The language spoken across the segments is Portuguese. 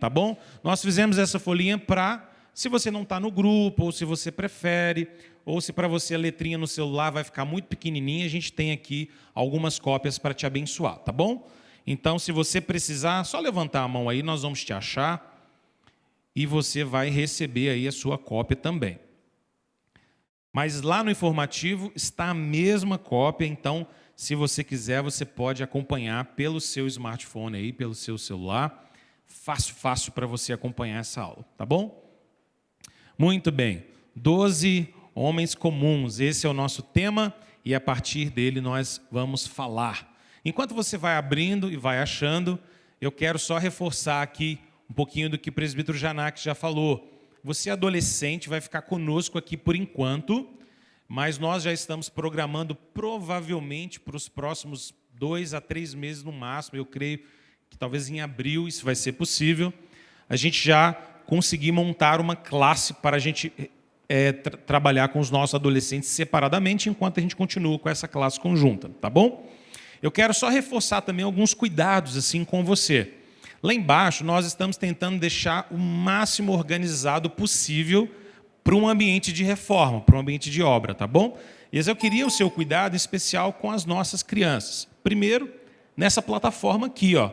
tá bom? Nós fizemos essa folhinha para, se você não está no grupo, ou se você prefere, ou se para você a letrinha no celular vai ficar muito pequenininha, a gente tem aqui algumas cópias para te abençoar, tá bom? Então, se você precisar, só levantar a mão aí, nós vamos te achar e você vai receber aí a sua cópia também. Mas lá no informativo está a mesma cópia, então, se você quiser, você pode acompanhar pelo seu smartphone aí, pelo seu celular. Fácil para você acompanhar essa aula, tá bom? Muito bem. 12 homens comuns, esse é o nosso tema e a partir dele nós vamos falar. Enquanto você vai abrindo e vai achando, eu quero só reforçar aqui um pouquinho do que o presbítero Janak já falou. Você adolescente vai ficar conosco aqui por enquanto, mas nós já estamos programando provavelmente para os próximos 2 a 3 meses no máximo, eu creio que talvez em abril isso vai ser possível, a gente já conseguir montar uma classe para a gente trabalhar com os nossos adolescentes separadamente, enquanto a gente continua com essa classe conjunta, tá bom? Eu quero só reforçar também alguns cuidados assim com você. Lá embaixo, nós estamos tentando deixar o máximo organizado possível para um ambiente de reforma, para um ambiente de obra, tá bom? E eu queria o seu cuidado especial com as nossas crianças. Primeiro, nessa plataforma aqui, ó,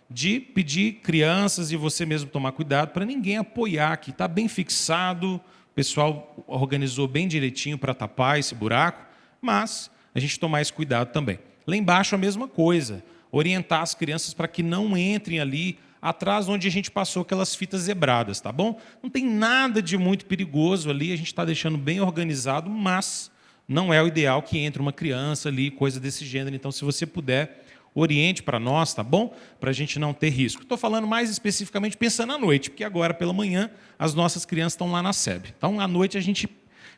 de pedir crianças e você mesmo tomar cuidado para ninguém apoiar aqui. Está bem fixado, o pessoal organizou bem direitinho para tapar esse buraco, mas a gente tomar esse cuidado também. Lá embaixo a mesma coisa, orientar as crianças para que não entrem ali atrás onde a gente passou aquelas fitas zebradas, tá bom? Não tem nada de muito perigoso ali, a gente está deixando bem organizado, mas não é o ideal que entre uma criança ali, coisa desse gênero. Então, se você puder, oriente para nós, tá bom? Para a gente não ter risco. Estou falando mais especificamente pensando à noite, porque agora pela manhã as nossas crianças estão lá na SEB. Então, à noite a gente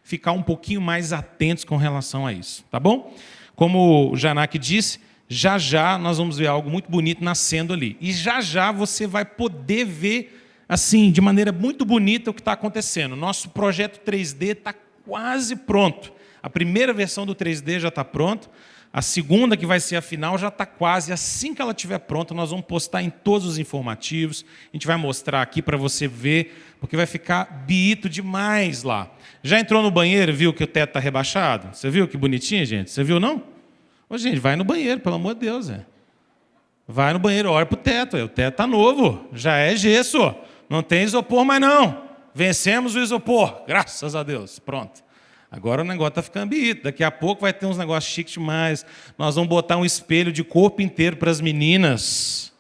ficar um pouquinho mais atentos com relação a isso, tá bom? Como o Janak disse, já já nós vamos ver algo muito bonito nascendo ali. E já já você vai poder ver, assim, de maneira muito bonita o que está acontecendo. Nosso projeto 3D está quase pronto. A primeira versão do 3D já está pronta. A segunda, que vai ser a final, já está quase. Assim que ela estiver pronta, nós vamos postar em todos os informativos. A gente vai mostrar aqui para você ver, porque vai ficar bonito demais lá. Já entrou no banheiro e viu que o teto está rebaixado? Você viu que bonitinho, gente? Você viu, não? Ô, gente, vai no banheiro, pelo amor de Deus. Vai no banheiro, olha para o teto. O teto está novo, já é gesso. Não tem isopor mais não. Vencemos o isopor, graças a Deus. Pronto. Agora o negócio está ficando bonito. Daqui a pouco vai ter uns negócios chiques demais. Nós vamos botar um espelho de corpo inteiro para as meninas.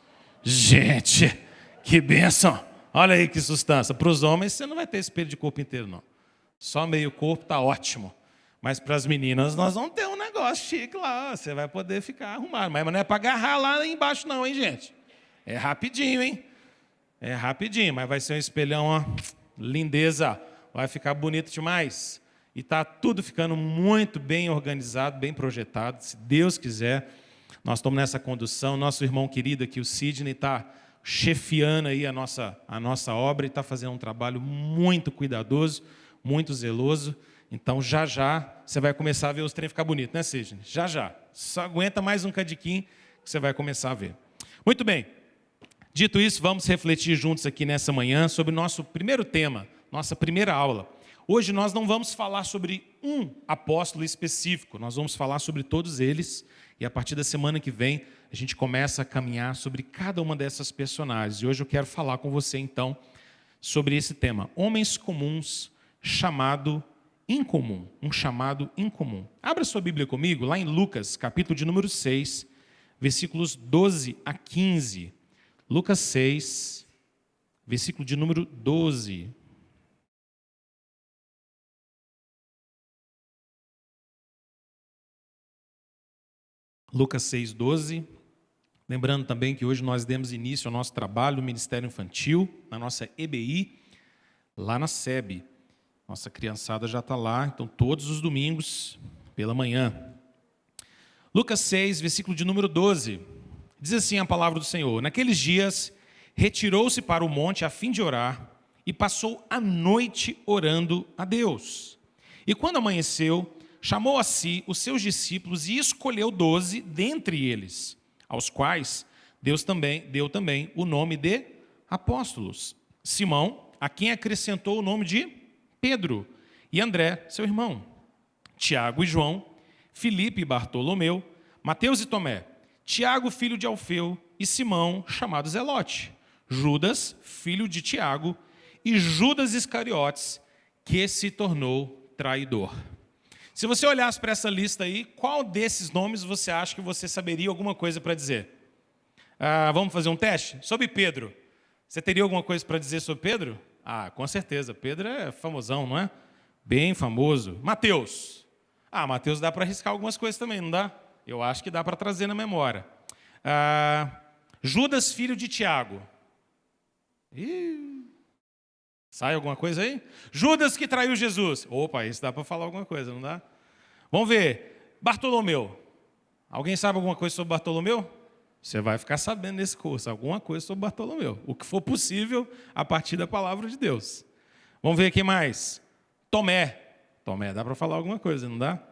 Gente, que bênção. Olha aí que sustância. Para os homens, você não vai ter espelho de corpo inteiro, não. Só meio corpo está ótimo. Mas para as meninas, nós vamos ter um negócio chique lá. Você vai poder ficar arrumado. Mas não é para agarrar lá embaixo, não, hein, gente? É rapidinho, hein? É rapidinho, mas vai ser um espelhão, ó, lindeza. Vai ficar bonito demais. E está tudo ficando muito bem organizado, bem projetado. Se Deus quiser, nós estamos nessa condução. Nosso irmão querido aqui, o Sidney, está chefiando aí a nossa obra e está fazendo um trabalho muito cuidadoso, muito zeloso. Então, já já, você vai começar a ver os trem ficar bonito, né, Sidney? Já já. Só aguenta mais um cadiquinho que você vai começar a ver. Muito bem. Dito isso, vamos refletir juntos aqui nessa manhã sobre o nosso primeiro tema, nossa primeira aula. Hoje nós não vamos falar sobre um apóstolo específico, nós vamos falar sobre todos eles, e a partir da semana que vem a gente começa a caminhar sobre cada uma dessas personagens. E hoje eu quero falar com você, então, sobre esse tema, homens comuns, chamado incomum, um chamado incomum. Abra sua Bíblia comigo, lá em Lucas, capítulo de número 6, versículos 12 a 15. Lucas 6, versículo de número 12. Lucas 6, 12. Lembrando também que hoje nós demos início ao nosso trabalho no Ministério Infantil, na nossa EBI, lá na SEB. Nossa criançada já está lá, então todos os domingos, pela manhã. Lucas 6, versículo de número 12. Diz assim a palavra do Senhor: naqueles dias, retirou-se para o monte a fim de orar, e passou a noite orando a Deus. E quando amanheceu, chamou a si os seus discípulos e escolheu 12 dentre eles, aos quais deu também o nome de apóstolos. Simão, a quem acrescentou o nome de Pedro, e André, seu irmão. Tiago e João, Filipe e Bartolomeu, Mateus e Tomé, Tiago, filho de Alfeu, e Simão, chamado Zelote, Judas, filho de Tiago, e Judas Iscariotes, que se tornou traidor. Se você olhasse para essa lista aí, qual desses nomes você acha que você saberia alguma coisa para dizer? Vamos fazer um teste? Sobre Pedro. Você teria alguma coisa para dizer sobre Pedro? Com certeza. Pedro é famosão, não é? Bem famoso. Mateus. Mateus dá para arriscar algumas coisas também, não dá? Eu acho que dá para trazer na memória. Judas, filho de Tiago. Sai alguma coisa aí? Judas que traiu Jesus. Opa, isso dá para falar alguma coisa, não dá? Vamos ver. Bartolomeu. Alguém sabe alguma coisa sobre Bartolomeu? Você vai ficar sabendo nesse curso alguma coisa sobre Bartolomeu. O que for possível a partir da palavra de Deus. Vamos ver aqui mais. Tomé. Tomé, dá para falar alguma coisa, não dá?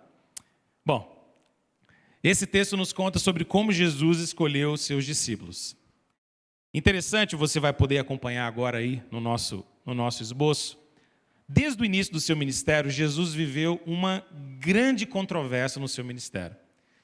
Bom, esse texto nos conta sobre como Jesus escolheu os seus discípulos. Interessante, você vai poder acompanhar agora aí no nosso esboço. Desde o início do seu ministério, Jesus viveu uma grande controvérsia no seu ministério.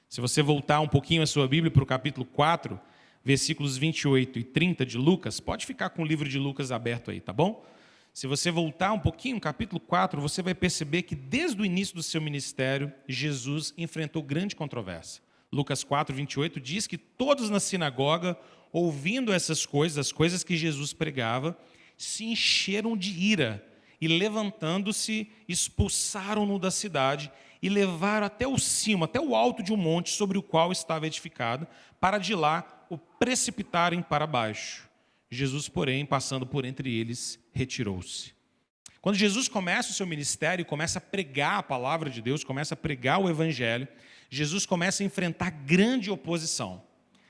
Se você voltar um pouquinho a sua Bíblia para o capítulo 4, versículos 28 e 30 de Lucas, pode ficar com o livro de Lucas aberto aí, tá bom? Se você voltar um pouquinho, no capítulo 4, você vai perceber que desde o início do seu ministério, Jesus enfrentou grande controvérsia. Lucas 4, 28 diz que todos na sinagoga, ouvindo essas coisas, as coisas que Jesus pregava, se encheram de ira e, levantando-se, expulsaram-no da cidade e levaram até o cimo, até o alto de um monte sobre o qual estava edificado, para de lá o precipitarem para baixo. Jesus, porém, passando por entre eles, retirou-se. Quando Jesus começa o seu ministério, começa a pregar a palavra de Deus, começa a pregar o evangelho, Jesus começa a enfrentar grande oposição.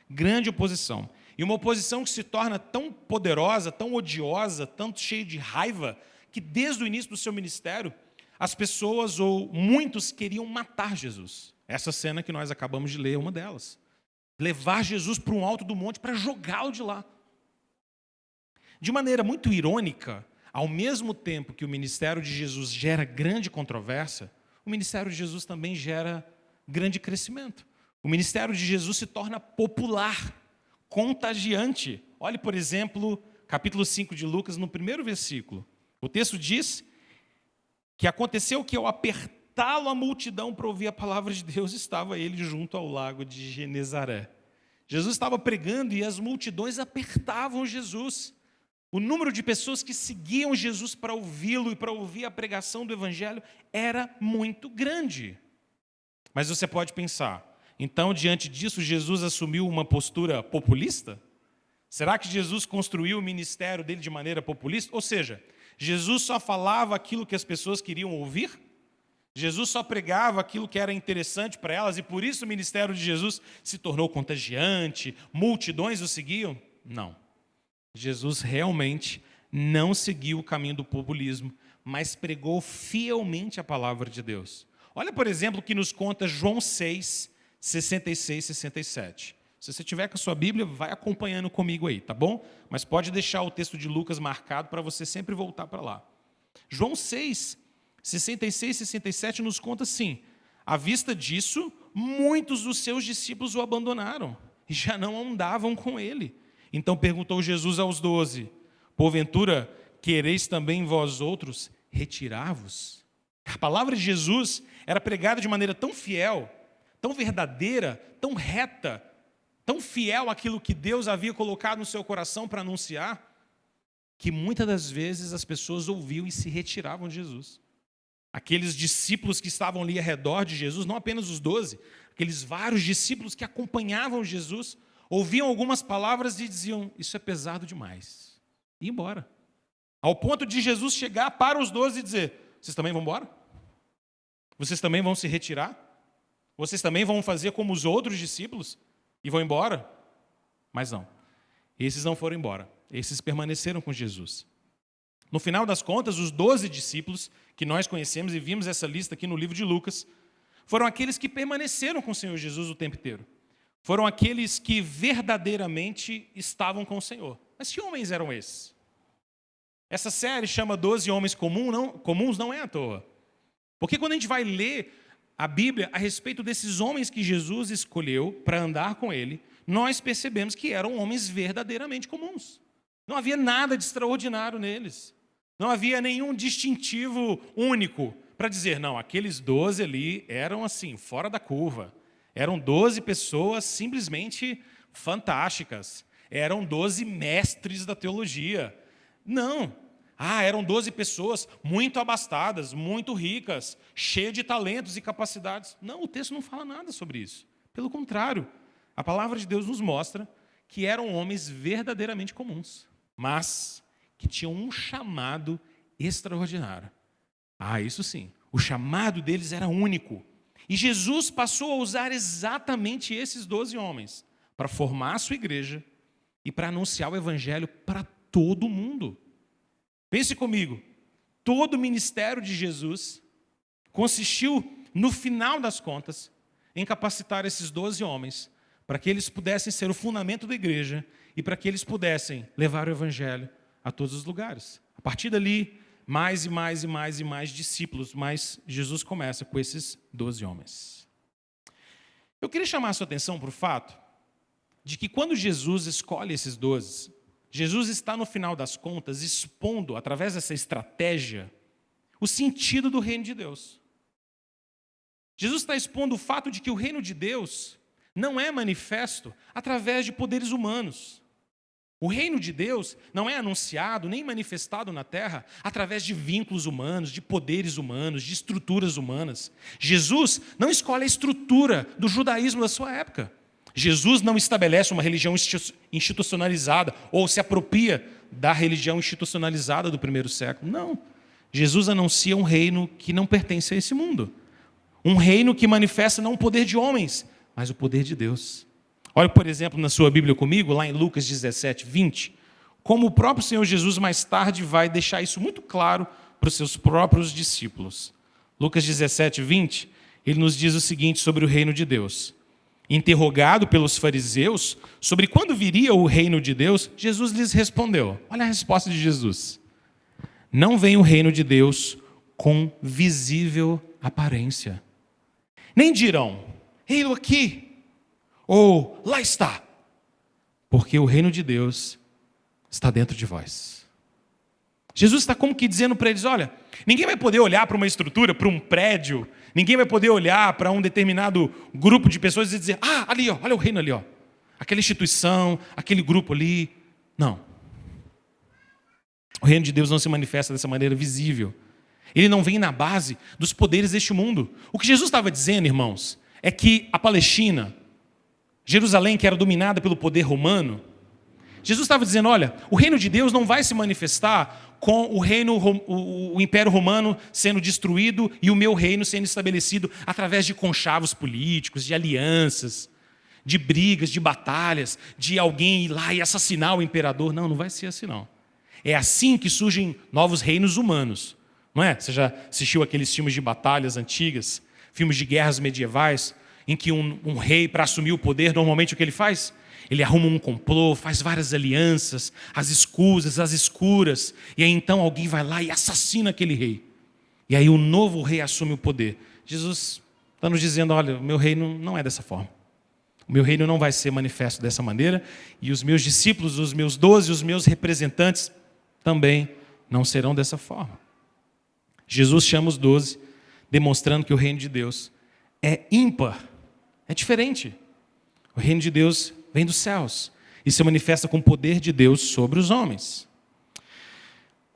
Grande oposição. E uma oposição que se torna tão poderosa, tão odiosa, tanto cheia de raiva, que desde o início do seu ministério, as pessoas ou muitos queriam matar Jesus. Essa cena que nós acabamos de ler é uma delas. Levar Jesus para um alto do monte para jogá-lo de lá. De maneira muito irônica, ao mesmo tempo que o ministério de Jesus gera grande controvérsia, o ministério de Jesus também gera grande crescimento. O ministério de Jesus se torna popular, contagiante. Olhe, por exemplo, capítulo 5 de Lucas, no primeiro versículo. O texto diz que aconteceu que ao apertá-lo a multidão para ouvir a palavra de Deus, estava ele junto ao lago de Genezaré. Jesus estava pregando e as multidões apertavam Jesus. O número de pessoas que seguiam Jesus para ouvi-lo e para ouvir a pregação do evangelho era muito grande. Mas você pode pensar, então, diante disso, Jesus assumiu uma postura populista? Será que Jesus construiu o ministério dele de maneira populista? Ou seja, Jesus só falava aquilo que as pessoas queriam ouvir? Jesus só pregava aquilo que era interessante para elas e por isso o ministério de Jesus se tornou contagiante, multidões o seguiam? Não. Jesus realmente não seguiu o caminho do populismo, mas pregou fielmente a palavra de Deus. Olha, por exemplo, o que nos conta João 6, 66 e 67. Se você tiver com a sua Bíblia, vai acompanhando comigo aí, tá bom? Mas pode deixar o texto de Lucas marcado para você sempre voltar para lá. João 6, 66 e 67 nos conta assim: à vista disso, muitos dos seus discípulos o abandonaram e já não andavam com ele. Então perguntou Jesus aos 12, porventura quereis também vós outros retirar-vos? A palavra de Jesus era pregada de maneira tão fiel, tão verdadeira, tão reta, tão fiel àquilo que Deus havia colocado no seu coração para anunciar, que muitas das vezes as pessoas ouviam e se retiravam de Jesus. Aqueles discípulos que estavam ali ao redor de Jesus, não apenas os 12, aqueles vários discípulos que acompanhavam Jesus, ouviam algumas palavras e diziam, isso é pesado demais, e ia embora. Ao ponto de Jesus chegar para os 12 e dizer, vocês também vão embora? Vocês também vão se retirar? Vocês também vão fazer como os outros discípulos e vão embora? Mas não, esses não foram embora, esses permaneceram com Jesus. No final das contas, os 12 discípulos, que nós conhecemos e vimos essa lista aqui no livro de Lucas, foram aqueles que permaneceram com o Senhor Jesus o tempo inteiro. Foram aqueles que verdadeiramente estavam com o Senhor. Mas que homens eram esses? Essa série chama 12 homens comuns, não é à toa. Porque quando a gente vai ler a Bíblia a respeito desses homens que Jesus escolheu para andar com ele, nós percebemos que eram homens verdadeiramente comuns. Não havia nada de extraordinário neles. Não havia nenhum distintivo único para dizer, não, aqueles 12 ali eram assim, fora da curva. Eram 12 pessoas simplesmente fantásticas. Eram 12 mestres da teologia. Não. Eram 12 pessoas muito abastadas, muito ricas, cheias de talentos e capacidades. Não, o texto não fala nada sobre isso. Pelo contrário, a palavra de Deus nos mostra que eram homens verdadeiramente comuns, mas que tinham um chamado extraordinário. Isso sim, o chamado deles era único. E Jesus passou a usar exatamente esses 12 homens para formar a sua igreja e para anunciar o evangelho para todo mundo. Pense comigo, todo o ministério de Jesus consistiu, no final das contas, em capacitar esses 12 homens para que eles pudessem ser o fundamento da igreja e para que eles pudessem levar o evangelho a todos os lugares. A partir dali, mais e mais e mais e mais discípulos, mas Jesus começa com esses 12 homens. Eu queria chamar a sua atenção para o fato de que quando Jesus escolhe esses 12, Jesus está, no final das contas, expondo, através dessa estratégia, o sentido do reino de Deus. Jesus está expondo o fato de que o reino de Deus não é manifesto através de poderes humanos. O reino de Deus não é anunciado nem manifestado na terra através de vínculos humanos, de poderes humanos, de estruturas humanas. Jesus não escolhe a estrutura do judaísmo da sua época. Jesus não estabelece uma religião institucionalizada ou se apropria da religião institucionalizada do primeiro século. Não. Jesus anuncia um reino que não pertence a esse mundo. Um reino que manifesta não o poder de homens, mas o poder de Deus. Olha, por exemplo, na sua Bíblia comigo, lá em Lucas 17, 20, como o próprio Senhor Jesus mais tarde vai deixar isso muito claro para os seus próprios discípulos. Lucas 17, 20, ele nos diz o seguinte sobre o reino de Deus. Interrogado pelos fariseus sobre quando viria o reino de Deus, Jesus lhes respondeu. Olha a resposta de Jesus. Não vem o reino de Deus com visível aparência. Nem dirão, ei-lo aqui, ou lá está. Porque o reino de Deus está dentro de vós. Jesus está como que dizendo para eles, olha, ninguém vai poder olhar para uma estrutura, para um prédio, ninguém vai poder olhar para um determinado grupo de pessoas e dizer, ali, olha o reino ali, aquela instituição, aquele grupo ali. Não. O reino de Deus não se manifesta dessa maneira visível. Ele não vem na base dos poderes deste mundo. O que Jesus estava dizendo, irmãos, é que a Palestina, Jerusalém, que era dominada pelo poder romano, Jesus estava dizendo, olha, o reino de Deus não vai se manifestar com o Império Romano sendo destruído e o meu reino sendo estabelecido através de conchavos políticos, de alianças, de brigas, de batalhas, de alguém ir lá e assassinar o imperador. Não vai ser assim não. É assim que surgem novos reinos humanos. Não é? Você já assistiu aqueles filmes de batalhas antigas, filmes de guerras medievais, em que um rei, para assumir o poder, normalmente o que ele faz? Ele arruma um complô, faz várias alianças, as escusas, as escuras, e aí então alguém vai lá e assassina aquele rei. E aí o novo rei assume o poder. Jesus está nos dizendo, olha, o meu reino não é dessa forma. O meu reino não vai ser manifesto dessa maneira, e os meus discípulos, os meus 12, os meus representantes, também não serão dessa forma. Jesus chama os 12, demonstrando que o reino de Deus é ímpar, é diferente. O reino de Deus vem dos céus e se manifesta com o poder de Deus sobre os homens.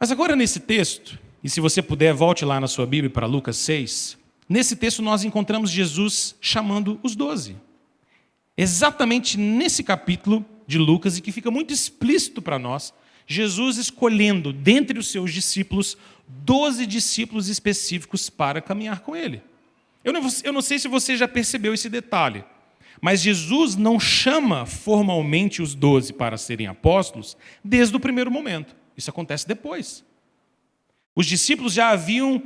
Mas agora nesse texto, e se você puder, volte lá na sua Bíblia para Lucas 6, nesse texto nós encontramos Jesus chamando os 12. Exatamente nesse capítulo de Lucas, e que fica muito explícito para nós, Jesus escolhendo dentre os seus discípulos 12 discípulos específicos para caminhar com ele. Eu não sei se você já percebeu esse detalhe, mas Jesus não chama formalmente os 12 para serem apóstolos desde o primeiro momento. Isso acontece depois. Os discípulos já haviam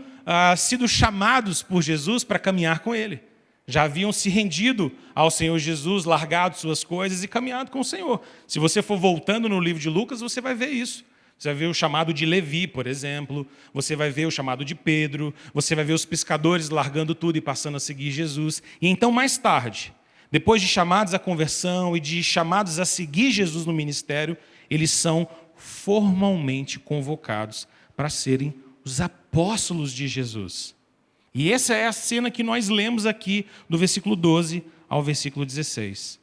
sido chamados por Jesus para caminhar com ele. já haviam se rendido ao Senhor Jesus, largado suas coisas e caminhado com o Senhor. Se você for voltando no livro de Lucas, você vai ver isso. Você vai ver o chamado de Levi, por exemplo. Você vai ver o chamado de Pedro. Você vai ver os pescadores largando tudo e passando a seguir Jesus. E então, mais tarde, depois de chamados à conversão e de chamados a seguir Jesus no ministério, eles são formalmente convocados para serem os apóstolos de Jesus. E essa é a cena que nós lemos aqui do versículo 12 ao versículo 16.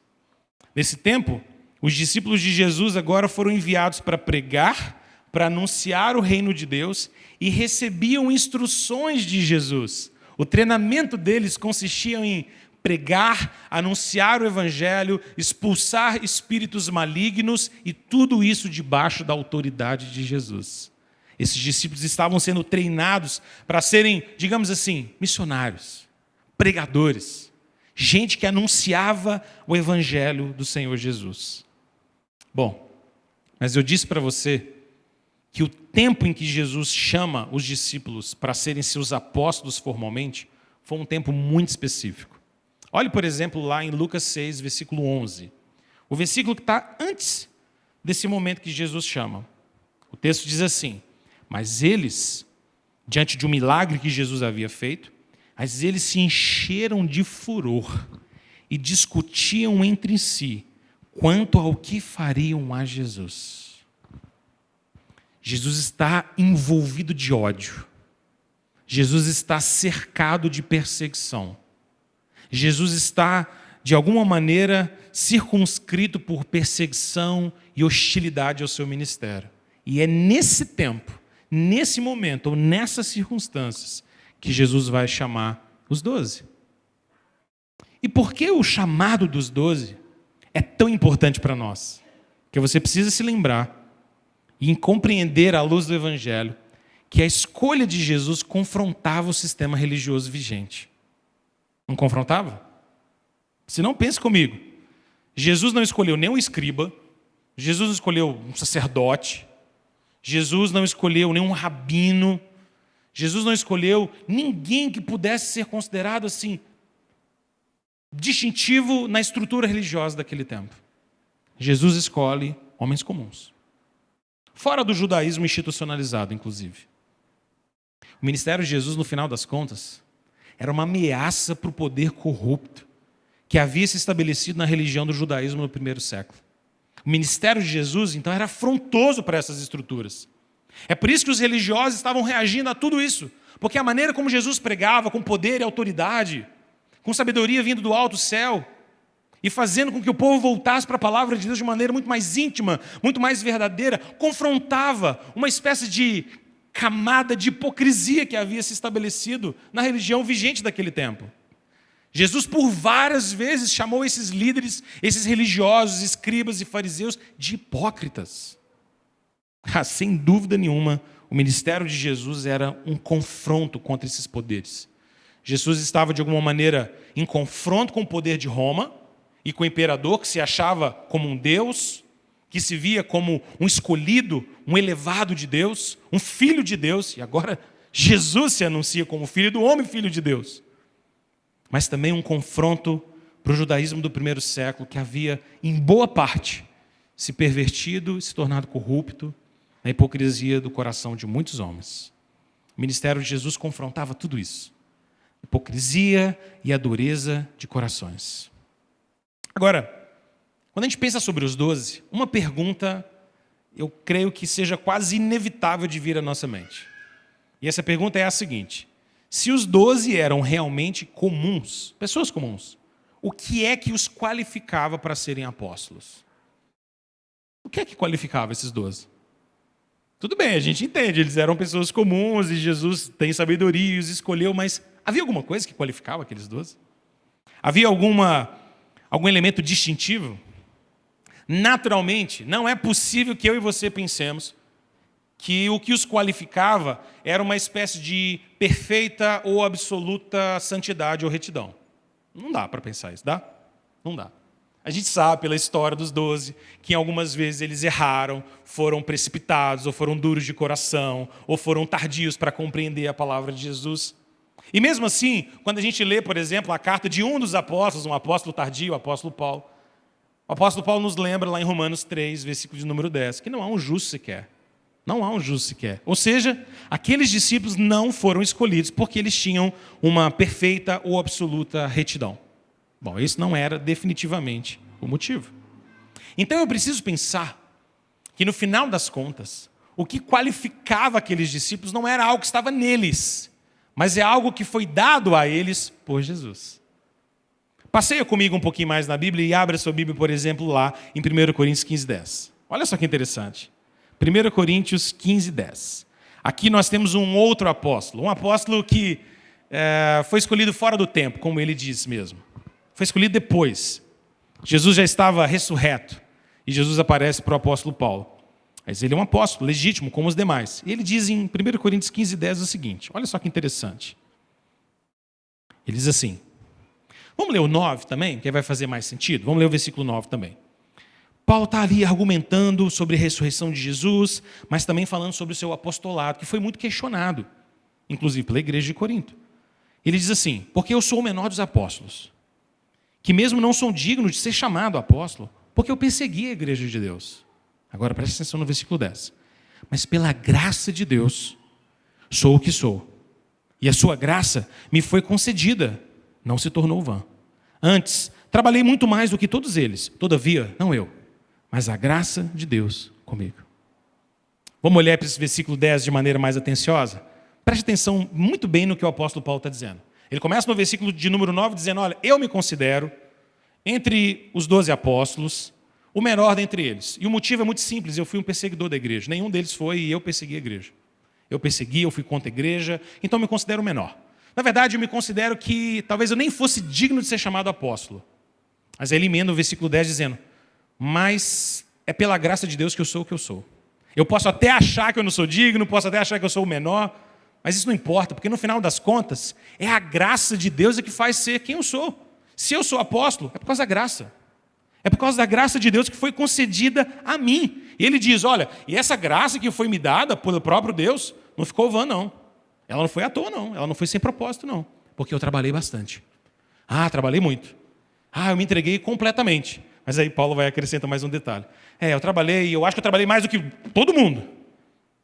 Nesse tempo, os discípulos de Jesus agora foram enviados para pregar, para anunciar o reino de Deus e recebiam instruções de Jesus. O treinamento deles consistia em pregar, anunciar o evangelho, expulsar espíritos malignos e tudo isso debaixo da autoridade de Jesus. Esses discípulos estavam sendo treinados para serem, digamos assim, missionários, pregadores, gente que anunciava o evangelho do Senhor Jesus. Bom, mas eu disse para você que o tempo em que Jesus chama os discípulos para serem seus apóstolos formalmente foi um tempo muito específico. Olhe, por exemplo, lá em Lucas 6, versículo 11. O versículo que está antes desse momento que Jesus chama. O texto diz assim: mas eles, diante de um milagre que Jesus havia feito, mas eles se encheram de furor e discutiam entre si quanto ao que fariam a Jesus. Jesus está envolvido de ódio. Jesus está cercado de perseguição. Jesus está, de alguma maneira, circunscrito por perseguição e hostilidade ao seu ministério. E é nesse tempo, nesse momento, ou nessas circunstâncias, que Jesus vai chamar os 12. E por que o chamado dos 12 é tão importante para nós? Porque você precisa se lembrar e compreender à luz do Evangelho que a escolha de Jesus confrontava o sistema religioso vigente. Não confrontava? Se não, pense comigo. Jesus não escolheu nem um escriba, Jesus não escolheu um sacerdote, Jesus não escolheu nenhum rabino, Jesus não escolheu ninguém que pudesse ser considerado assim distintivo na estrutura religiosa daquele tempo. Jesus escolhe homens comuns, fora do judaísmo institucionalizado, inclusive. O ministério de Jesus, no final das contas, era uma ameaça para o poder corrupto que havia se estabelecido na religião do judaísmo no primeiro século. O ministério de Jesus, então, era afrontoso para essas estruturas. É por isso que os religiosos estavam reagindo a tudo isso, porque a maneira como Jesus pregava, com poder e autoridade, com sabedoria vindo do alto céu, e fazendo com que o povo voltasse para a palavra de Deus de maneira muito mais íntima, muito mais verdadeira, confrontava uma espécie de camada de hipocrisia que havia se estabelecido na religião vigente daquele tempo. Jesus, por várias vezes, chamou esses líderes, esses religiosos, escribas e fariseus, de hipócritas. Sem dúvida nenhuma, o ministério de Jesus era um confronto contra esses poderes. Jesus estava, de alguma maneira, em confronto com o poder de Roma e com o imperador, que se achava como um Deus, que se via como um escolhido, um elevado de Deus, um filho de Deus, e agora Jesus se anuncia como filho do homem, filho de Deus. Mas também um confronto para o judaísmo do primeiro século, que havia, em boa parte, se pervertido e se tornado corrupto na hipocrisia do coração de muitos homens. O ministério de Jesus confrontava tudo isso. A hipocrisia e a dureza de corações. Agora, quando a gente pensa sobre os 12, uma pergunta, eu creio que seja quase inevitável de vir à nossa mente. E essa pergunta é a seguinte: se os 12 eram realmente comuns, pessoas comuns, o que é que os qualificava para serem apóstolos? O que é que qualificava esses 12? Tudo bem, a gente entende, eles eram pessoas comuns e Jesus tem sabedoria e os escolheu, mas havia alguma coisa que qualificava aqueles 12? Havia algum elemento distintivo? Naturalmente, não é possível que eu e você pensemos que o que os qualificava era uma espécie de perfeita ou absoluta santidade ou retidão. Não dá para pensar isso, dá? Não dá. A gente sabe pela história dos 12 que algumas vezes eles erraram, foram precipitados, ou foram duros de coração, ou foram tardios para compreender a palavra de Jesus. E mesmo assim, quando a gente lê, por exemplo, a carta de um dos apóstolos, um apóstolo tardio, o apóstolo Paulo nos lembra lá em Romanos 3, versículo de número 10, que não há um justo sequer. Não há um justo sequer. Ou seja, aqueles discípulos não foram escolhidos porque eles tinham uma perfeita ou absoluta retidão. Bom, esse não era definitivamente o motivo. Então eu preciso pensar que no final das contas, o que qualificava aqueles discípulos não era algo que estava neles, mas é algo que foi dado a eles por Jesus. Passeia comigo um pouquinho mais na Bíblia e abra sua Bíblia, por exemplo, lá em 1 Coríntios 15, 10. Olha só que interessante. 1 Coríntios 15, 10. Aqui nós temos um outro apóstolo, um apóstolo que foi escolhido fora do tempo, como ele diz mesmo. Foi escolhido depois. Jesus já estava ressurreto e Jesus aparece para o apóstolo Paulo. Mas ele é um apóstolo legítimo, como os demais. E ele diz em 1 Coríntios 15, 10 o seguinte, olha só que interessante. Ele diz assim, vamos ler o 9 também, que aí vai fazer mais sentido? Vamos ler o versículo 9 também. Paulo está ali argumentando sobre a ressurreição de Jesus, mas também falando sobre o seu apostolado, que foi muito questionado, inclusive pela igreja de Corinto. Ele diz assim, porque eu sou o menor dos apóstolos, que mesmo não sou digno de ser chamado apóstolo, porque eu persegui a igreja de Deus. Agora preste atenção no versículo 10. Mas pela graça de Deus, sou o que sou. E a sua graça me foi concedida, não se tornou vã. Antes, trabalhei muito mais do que todos eles, todavia, não eu, mas a graça de Deus comigo. Vamos olhar para esse versículo 10 de maneira mais atenciosa? Preste atenção muito bem no que o apóstolo Paulo está dizendo. Ele começa no versículo de número 9 dizendo, olha, eu me considero, entre os 12 apóstolos, o menor dentre eles. E o motivo é muito simples, eu fui um perseguidor da igreja. Nenhum deles foi e eu persegui a igreja. Eu fui contra a igreja, então eu me considero o menor. Na verdade, eu me considero que talvez eu nem fosse digno de ser chamado apóstolo. Mas ele emenda o versículo 10 dizendo, mas é pela graça de Deus que eu sou o que eu sou. Eu posso até achar que eu não sou digno, posso até achar que eu sou o menor, mas isso não importa, porque no final das contas, é a graça de Deus que faz ser quem eu sou. Se eu sou apóstolo, é por causa da graça. É por causa da graça de Deus que foi concedida a mim. E ele diz, olha, e essa graça que foi me dada pelo próprio Deus, não ficou vã, não. Ela não foi à toa, não. Ela não foi sem propósito, não. Porque eu trabalhei bastante. Trabalhei muito. Eu me entreguei completamente. Mas aí Paulo vai acrescentar mais um detalhe. Eu acho que eu trabalhei mais do que todo mundo.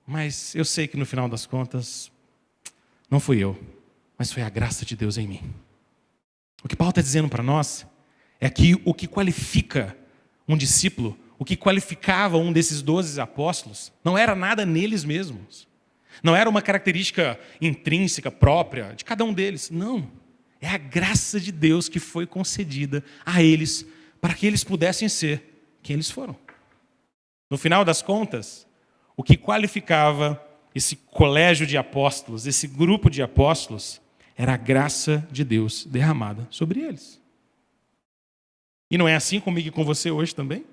Mas eu sei que no final das contas, não fui eu, mas foi a graça de Deus em mim. O que Paulo está dizendo para nós é que o que qualifica um discípulo, o que qualificava um desses 12 apóstolos, não era nada neles mesmos. Não era uma característica intrínseca, própria de cada um deles. Não. É a graça de Deus que foi concedida a eles para que eles pudessem ser quem eles foram. No final das contas, o que qualificava esse colégio de apóstolos, esse grupo de apóstolos, era a graça de Deus derramada sobre eles. E não é assim comigo e com você hoje também?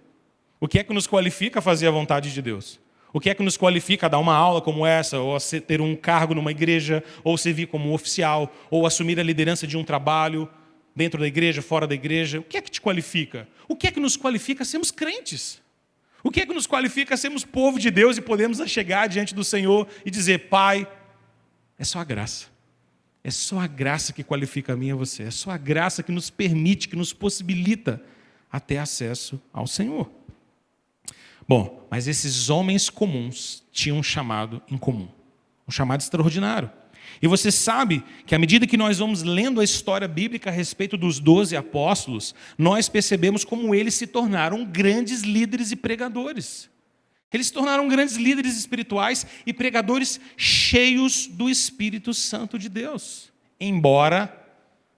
O que é que nos qualifica a fazer a vontade de Deus? O que é que nos qualifica a dar uma aula como essa, ou a ter um cargo numa igreja, ou servir como um oficial, ou assumir a liderança de um trabalho dentro da igreja, fora da igreja? O que é que te qualifica? O que é que nos qualifica a sermos crentes? O que é que nos qualifica a sermos povo de Deus e podemos chegar diante do Senhor e dizer, Pai, é só a graça. É só a graça que qualifica a mim e a você. É só a graça que nos permite, que nos possibilita a ter acesso ao Senhor. Bom, mas esses homens comuns tinham um chamado em comum. Um chamado extraordinário. E você sabe que à medida que nós vamos lendo a história bíblica a respeito dos 12 apóstolos, nós percebemos como eles se tornaram grandes líderes e pregadores. Eles se tornaram grandes líderes espirituais e pregadores cheios do Espírito Santo de Deus. Embora,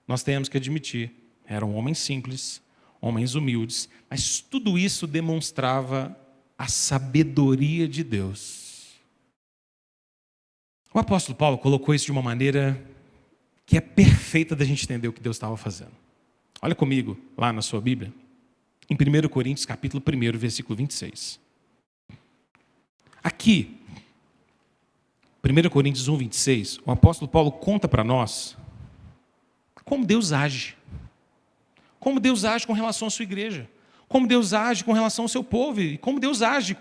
nós tenhamos que admitir, eram homens simples, homens humildes, mas tudo isso demonstrava a sabedoria de Deus. O apóstolo Paulo colocou isso de uma maneira que é perfeita da gente entender o que Deus estava fazendo. Olha comigo lá na sua Bíblia, em 1 Coríntios, capítulo 1, versículo 26. Aqui, 1 Coríntios 1, 26, o apóstolo Paulo conta para nós como Deus age. Como Deus age com relação à sua igreja. Como Deus age com relação ao seu povo. E como Deus age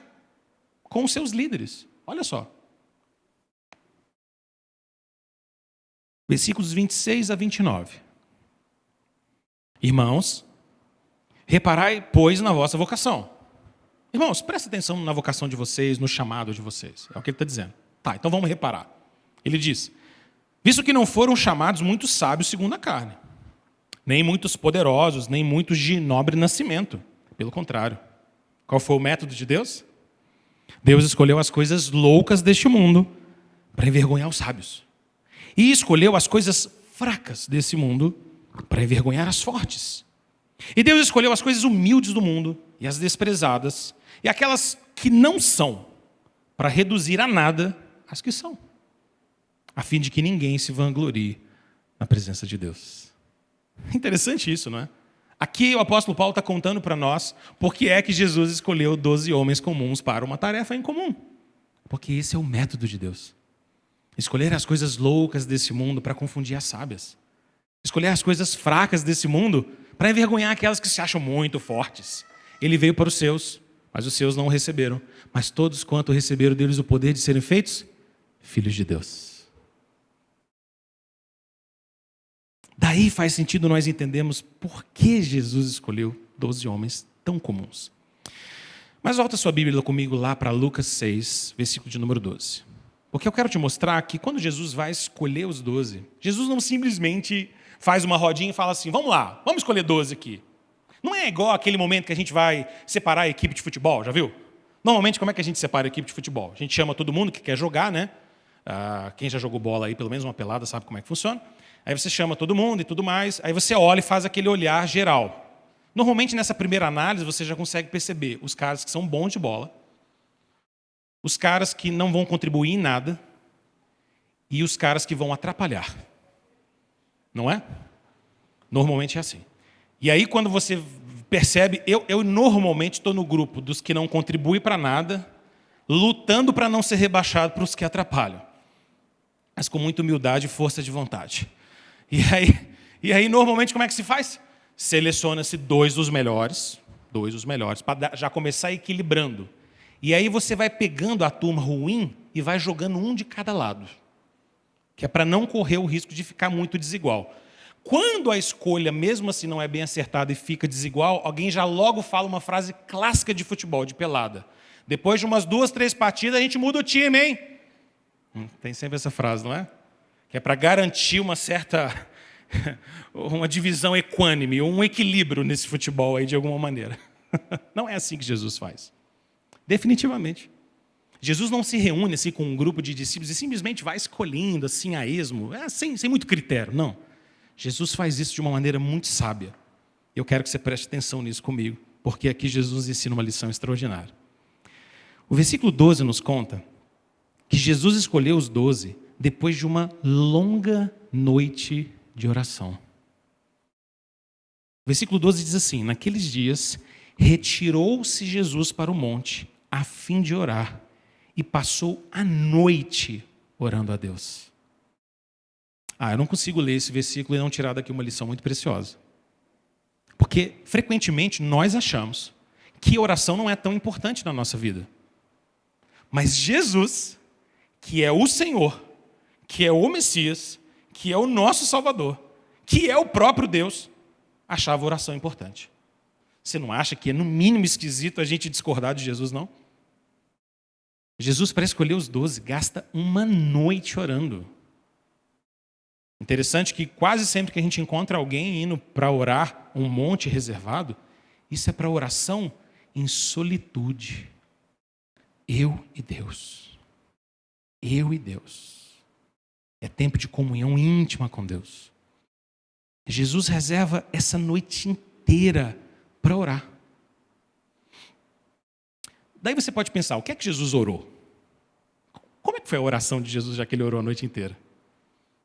com os seus líderes. Olha só. versículos 26 a 29. Irmãos, reparai, pois, na vossa vocação. Irmãos, presta atenção na vocação de vocês, no chamado de vocês. É o que ele está dizendo. Tá, então vamos reparar. Ele diz, visto que não foram chamados muitos sábios segundo a carne, nem muitos poderosos, nem muitos de nobre nascimento. Pelo contrário. Qual foi o método de Deus? Deus escolheu as coisas loucas deste mundo para envergonhar os sábios. E escolheu as coisas fracas desse mundo para envergonhar as fortes. E Deus escolheu as coisas humildes do mundo e as desprezadas e aquelas que não são para reduzir a nada as que são, a fim de que ninguém se vanglorie na presença de Deus. Interessante isso, não é? Aqui o apóstolo Paulo está contando para nós por que é que Jesus escolheu 12 homens comuns para uma tarefa em comum. Porque esse é o método de Deus. Escolher as coisas loucas desse mundo para confundir as sábias. Escolher as coisas fracas desse mundo para envergonhar aquelas que se acham muito fortes. Ele veio para os seus, mas os seus não o receberam. Mas todos quanto receberam deles o poder de serem feitos filhos de Deus. Daí faz sentido nós entendermos por que Jesus escolheu 12 homens tão comuns. Mas volta sua Bíblia comigo lá para Lucas 6, versículo de número 12. Porque eu quero te mostrar que quando Jesus vai escolher os 12, Jesus não simplesmente faz uma rodinha e fala assim, vamos lá, vamos escolher 12 aqui. Não é igual aquele momento que a gente vai separar a equipe de futebol, já viu? Normalmente, como é que a gente separa a equipe de futebol? A gente chama todo mundo que quer jogar, né? Quem já jogou bola aí, pelo menos uma pelada, sabe como é que funciona. Aí você chama todo mundo e tudo mais, aí você olha e faz aquele olhar geral. Normalmente, nessa primeira análise, você já consegue perceber os caras que são bons de bola, os caras que não vão contribuir em nada e os caras que vão atrapalhar. Não é? Normalmente é assim. E aí, quando você percebe, eu normalmente estou no grupo dos que não contribuem para nada, lutando para não ser rebaixado para os que atrapalham. Mas com muita humildade e força de vontade. E aí, normalmente, como é que se faz? Seleciona-se dois dos melhores, para já começar equilibrando. E aí você vai pegando a turma ruim e vai jogando um de cada lado. Que é para não correr o risco de ficar muito desigual. Quando a escolha, mesmo assim, não é bem acertada e fica desigual, alguém já logo fala uma frase clássica de futebol, de pelada. Depois de umas 2, 3 partidas, a gente muda o time, hein? Tem sempre essa frase, não é? Que é para garantir uma certa uma divisão equânime, um equilíbrio nesse futebol aí de alguma maneira. Não é assim que Jesus faz. Definitivamente. Jesus não se reúne assim com um grupo de discípulos e simplesmente vai escolhendo assim a esmo, sem muito critério, não. Jesus faz isso de uma maneira muito sábia. Eu quero que você preste atenção nisso comigo, porque aqui Jesus ensina uma lição extraordinária. O versículo 12 nos conta que Jesus escolheu os 12 depois de uma longa noite de oração. O versículo 12 diz assim, naqueles dias, retirou-se Jesus para o monte, a fim de orar, e passou a noite orando a Deus. Eu não consigo ler esse versículo e não tirar daqui uma lição muito preciosa. Porque, frequentemente, nós achamos que oração não é tão importante na nossa vida. Mas Jesus, que é o Senhor, que é o Messias, que é o nosso Salvador, que é o próprio Deus, achava a oração importante. Você não acha que é, no mínimo, esquisito a gente discordar de Jesus, não? Jesus, para escolher os 12, gasta uma noite orando. Interessante que quase sempre que a gente encontra alguém indo para orar um monte reservado, isso é para oração em solitude. Eu e Deus. Eu e Deus. É tempo de comunhão íntima com Deus. Jesus reserva essa noite inteira para orar. Daí você pode pensar, o que é que Jesus orou? Como é que foi a oração de Jesus, já que ele orou a noite inteira?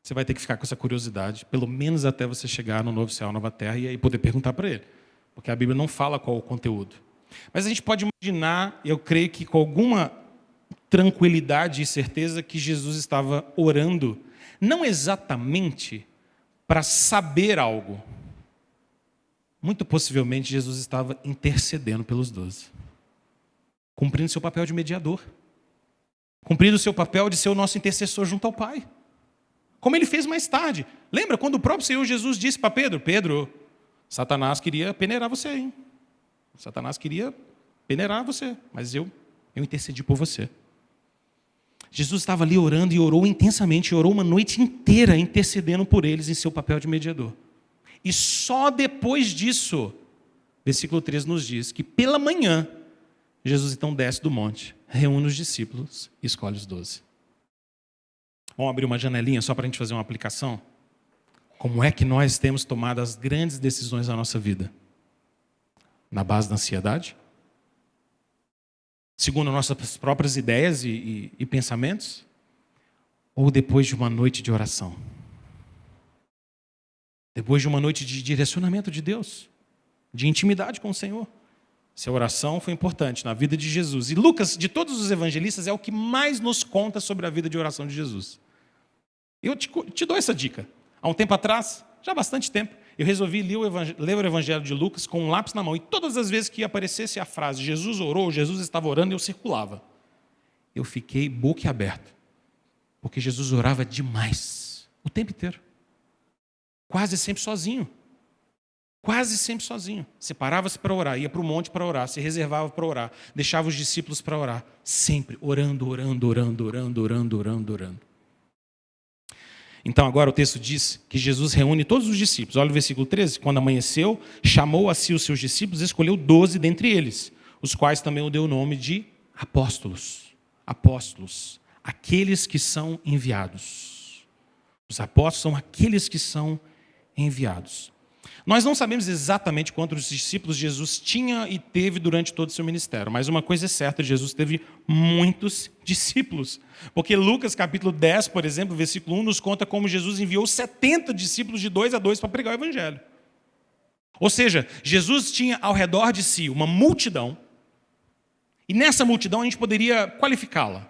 Você vai ter que ficar com essa curiosidade, pelo menos até você chegar no novo céu, nova terra, e aí poder perguntar para ele. Porque a Bíblia não fala qual o conteúdo. Mas a gente pode imaginar, eu creio que com alguma tranquilidade e certeza, que Jesus estava orando, não exatamente para saber algo. Muito possivelmente, Jesus estava intercedendo pelos 12. Cumprindo seu papel de mediador. Cumprindo o seu papel de ser o nosso intercessor junto ao Pai. como ele fez mais tarde. Lembra quando o próprio Senhor Jesus disse para Pedro: Pedro, Satanás queria peneirar você, hein? Satanás queria peneirar você, mas eu intercedi por você. Jesus estava ali orando e orou intensamente, orou uma noite inteira intercedendo por eles em seu papel de mediador. E só depois disso, versículo 13 nos diz que pela manhã, Jesus então desce do monte, reúne os discípulos e escolhe os 12. Vamos abrir uma janelinha só para a gente fazer uma aplicação? Como é que nós temos tomado as grandes decisões da nossa vida? Na base da ansiedade? Segundo nossas próprias ideias e pensamentos? Ou depois de uma noite de oração? Depois de uma noite de direcionamento de Deus? De intimidade com o Senhor? Essa oração foi importante na vida de Jesus. E Lucas, de todos os evangelistas, é o que mais nos conta sobre a vida de oração de Jesus. Eu te dou essa dica. Há um tempo atrás, já há bastante tempo, eu resolvi ler o Evangelho de Lucas com um lápis na mão. E todas as vezes que aparecesse a frase Jesus orou, Jesus estava orando, eu circulava. Eu fiquei boquiaberto. Porque Jesus orava demais. O tempo inteiro. Quase sempre sozinho. Quase sempre sozinho. Separava-se para orar, ia para o monte para orar, se reservava para orar, deixava os discípulos para orar. Sempre orando, orando, orando, orando, orando, orando, orando. Então agora o texto diz que Jesus reúne todos os discípulos. Olha o versículo 13. Quando amanheceu, chamou a si os seus discípulos e escolheu 12 dentre eles, os quais também o deu o nome de apóstolos. Apóstolos, aqueles que são enviados. Os apóstolos são aqueles que são enviados. Nós não sabemos exatamente quantos discípulos Jesus tinha e teve durante todo o seu ministério, mas uma coisa é certa, Jesus teve muitos discípulos. Porque Lucas capítulo 10, por exemplo, versículo 1, nos conta como Jesus enviou 70 discípulos de 2 a 2 para pregar o evangelho. Ou seja, Jesus tinha ao redor de si uma multidão, e nessa multidão a gente poderia qualificá-la.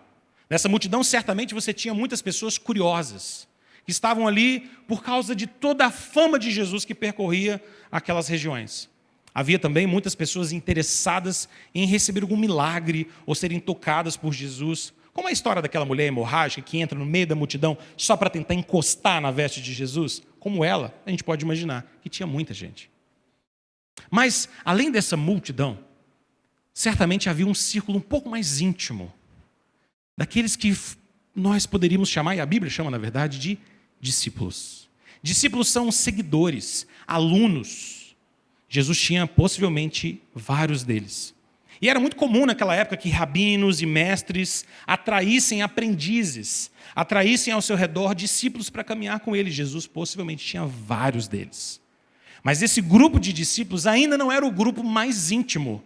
Nessa multidão certamente você tinha muitas pessoas curiosas, que estavam ali por causa de toda a fama de Jesus que percorria aquelas regiões. Havia também muitas pessoas interessadas em receber algum milagre ou serem tocadas por Jesus, como a história daquela mulher hemorrágica que entra no meio da multidão só para tentar encostar na veste de Jesus. Como ela, a gente pode imaginar que tinha muita gente. Mas, além dessa multidão, certamente havia um círculo um pouco mais íntimo, daqueles que nós poderíamos chamar, e a Bíblia chama, na verdade, de discípulos. Discípulos são seguidores, alunos. Jesus tinha possivelmente vários deles. E era muito comum naquela época que rabinos e mestres atraíssem aprendizes, atraíssem ao seu redor discípulos para caminhar com ele. Jesus possivelmente tinha vários deles. Mas esse grupo de discípulos ainda não era o grupo mais íntimo,